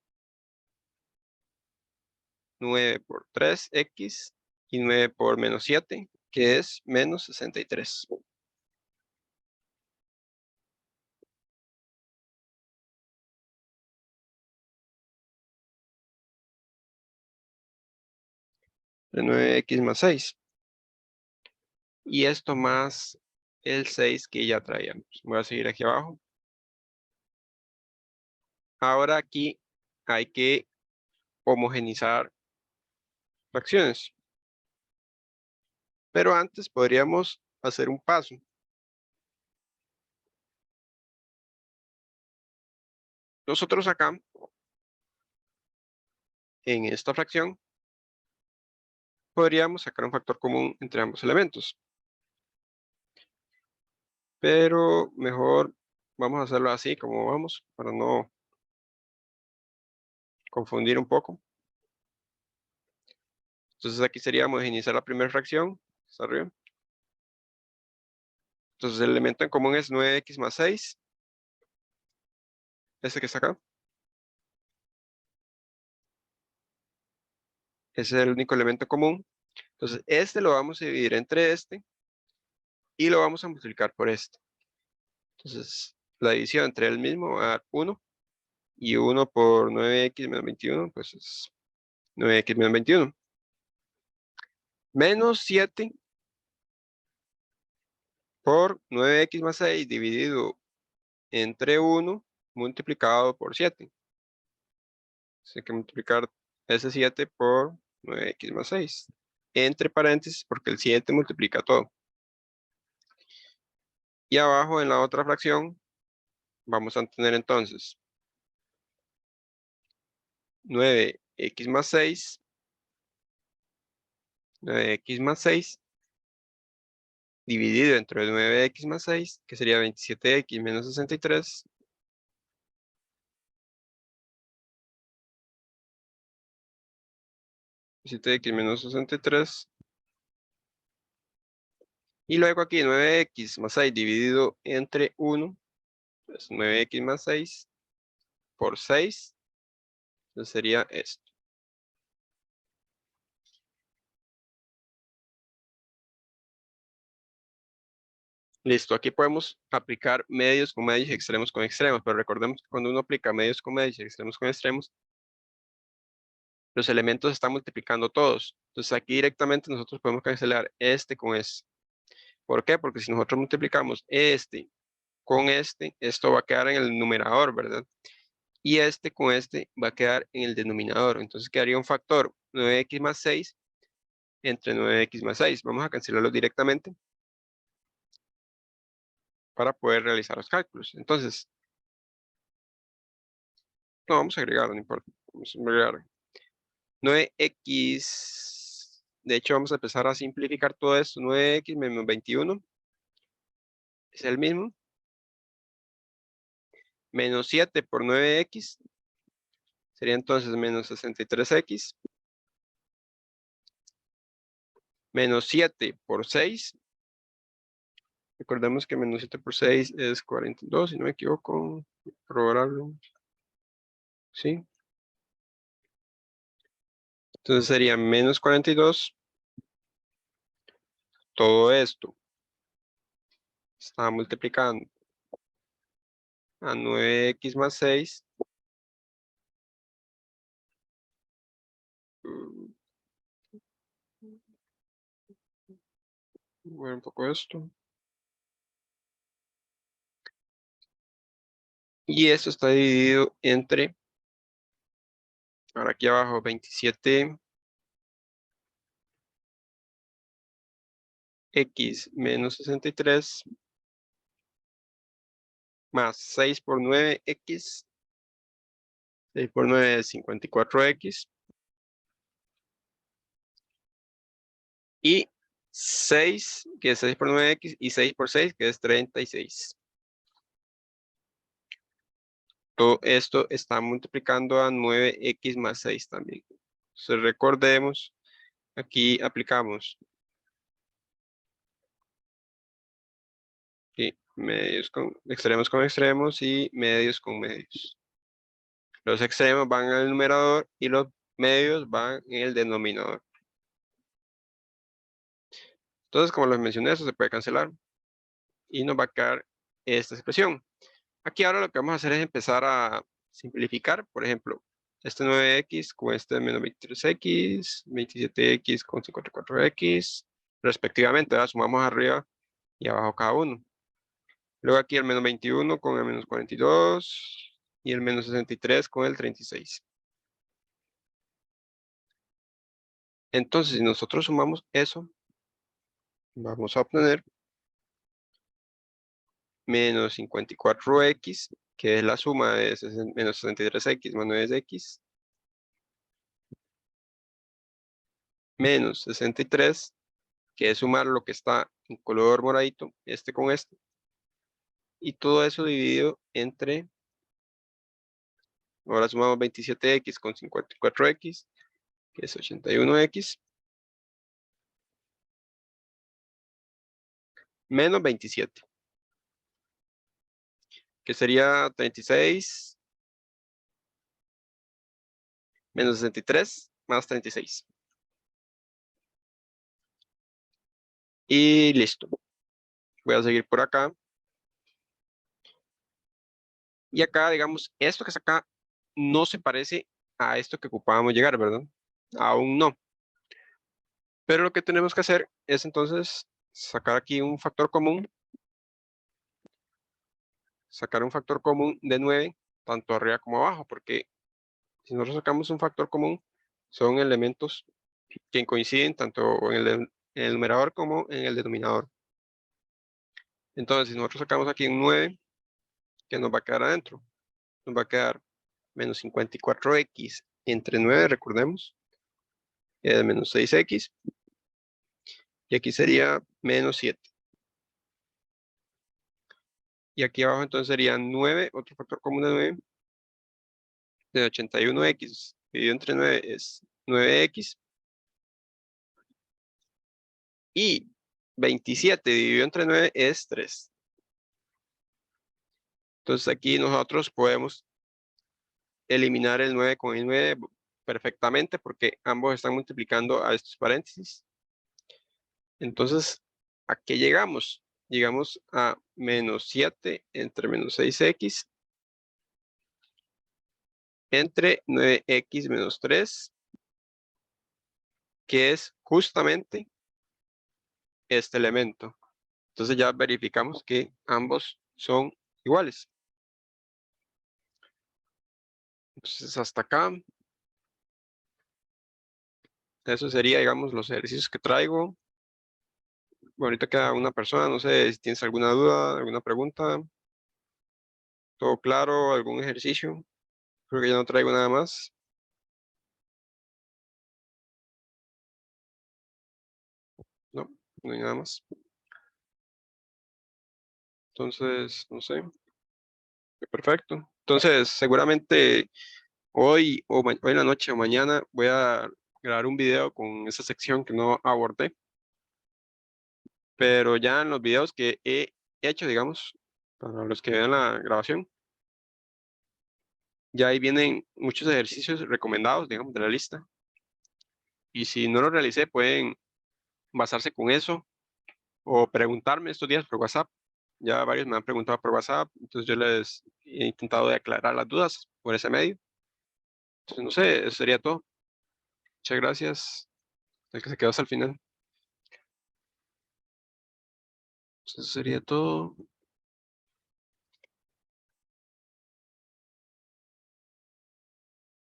9 por 3x, y 9 por menos 7, que es menos 63. De 9x más 6. Y esto más el 6 que ya traíamos. Voy a seguir aquí abajo. Ahora aquí hay que homogenizar fracciones. Pero antes podríamos hacer un paso. Nosotros acá, en esta fracción, podríamos sacar un factor común entre ambos elementos. Pero mejor vamos a hacerlo así como vamos, para no confundir un poco. Entonces aquí sería homogeneizar la primera fracción. Está arriba. Entonces el elemento en común es 9x más 6. Este que está acá. Ese es el único elemento común. Entonces este lo vamos a dividir entre este y lo vamos a multiplicar por este. Entonces la división entre el mismo va a dar 1. Y 1 por 9x menos 21, pues es 9x menos 21. Menos 7 por 9x más 6 dividido entre 1 multiplicado por 7. Hay que multiplicar ese 7 por 9x más 6. Entre paréntesis, porque el 7 multiplica todo. Y abajo en la otra fracción vamos a tener entonces 9x más 6. 9x más 6 dividido entre 9x más 6, que sería 27x menos 63. 7x menos 63. Y luego aquí 9x más 6 dividido entre 1. Pues 9x más 6 por 6. Entonces sería esto. Listo, aquí podemos aplicar medios con medios y extremos con extremos, pero recordemos que cuando uno aplica medios con medios y extremos con extremos, los elementos están multiplicando todos. Entonces aquí directamente nosotros podemos cancelar este con este. ¿Por qué? Porque si nosotros multiplicamos este con este, esto va a quedar en el numerador, ¿verdad? Y este con este va a quedar en el denominador. Entonces quedaría un factor 9x más 6 entre 9x más 6. Vamos a cancelarlo directamente para poder realizar los cálculos. Entonces, no, vamos a agregarlo, no importa. Vamos a agregar 9x. De hecho, vamos a empezar a simplificar todo esto. 9x menos 21 es el mismo. Menos 7 por 9x sería entonces menos 63x. Menos 7 por 6. Recordemos que menos 7 por 6 es 42, si no me equivoco. Probarlo. ¿Sí? Entonces sería menos 42. Todo esto está multiplicando a 9x más 6 Voy a ver un poco esto. Y esto está dividido entre, ahora aquí abajo, 27x menos 63 más 6 por 9x. 6 por 9 es 54x. Y 6, que es 6 por 9x, y 6 por 6, que es 36. Todo esto está multiplicando a 9x más 6 también. Entonces recordemos, aquí aplicamos medios con extremos y medios con medios. Los extremos van al numerador y los medios van en el denominador. Entonces, como les mencioné, eso se puede cancelar y nos va a quedar esta expresión. Aquí ahora lo que vamos a hacer es empezar a simplificar. Por ejemplo, este 9x con este menos 23x, 27x con 54x, respectivamente. Ahora sumamos arriba y abajo cada uno. Luego aquí el menos 21 con el menos 42 y el menos 63 con el 36. Entonces, si nosotros sumamos eso, vamos a obtener menos 54x, que es la suma de menos 63x más 9x, menos 63, que es sumar lo que está en color moradito, este con este, y todo eso dividido entre, ahora sumamos 27x con 54x, que es 81x, menos 27, que sería 36 menos 63 más 36. Y listo. Voy a seguir por acá. Y acá, digamos, esto que está acá no se parece a esto que ocupábamos llegar, ¿verdad? Aún no. Pero lo que tenemos que hacer es entonces sacar aquí un factor común. Sacar un factor común de 9, tanto arriba como abajo, porque si nosotros sacamos un factor común, son elementos que coinciden tanto en el numerador como en el denominador. Entonces, si nosotros sacamos aquí un 9, ¿qué nos va a quedar adentro? Nos va a quedar menos 54x entre 9, recordemos, es menos 6x, y aquí sería menos 7. Y aquí abajo entonces sería 9, otro factor común de 9, de 81x dividido entre 9 es 9x, y 27 dividido entre 9 es 3. Entonces aquí nosotros podemos eliminar el 9 con el 9 perfectamente porque ambos están multiplicando a estos paréntesis. Entonces, ¿a qué llegamos? Llegamos a menos 7 entre menos 6x entre 9x menos 3, que es justamente este elemento. Entonces ya verificamos que ambos son iguales. Entonces hasta acá, eso sería, digamos, los ejercicios que traigo. Bueno, ahorita queda una persona, no sé si tienes alguna duda, alguna pregunta. ¿Todo claro? ¿Algún ejercicio? Creo que ya no traigo nada más. No, no hay nada más. Entonces, no sé. Perfecto. Entonces, seguramente hoy en la noche o mañana voy a grabar un video con esa sección que no abordé. Pero ya en los videos que he hecho, digamos, para los que vean la grabación, ya ahí vienen muchos ejercicios recomendados, digamos, de la lista. Y si no lo realicé, pueden basarse con eso o preguntarme estos días por WhatsApp. Ya varios me han preguntado por WhatsApp, entonces yo les he intentado de aclarar las dudas por ese medio. Entonces, no sé, eso sería todo. Muchas gracias, el que se quedó hasta el final. Eso sería todo.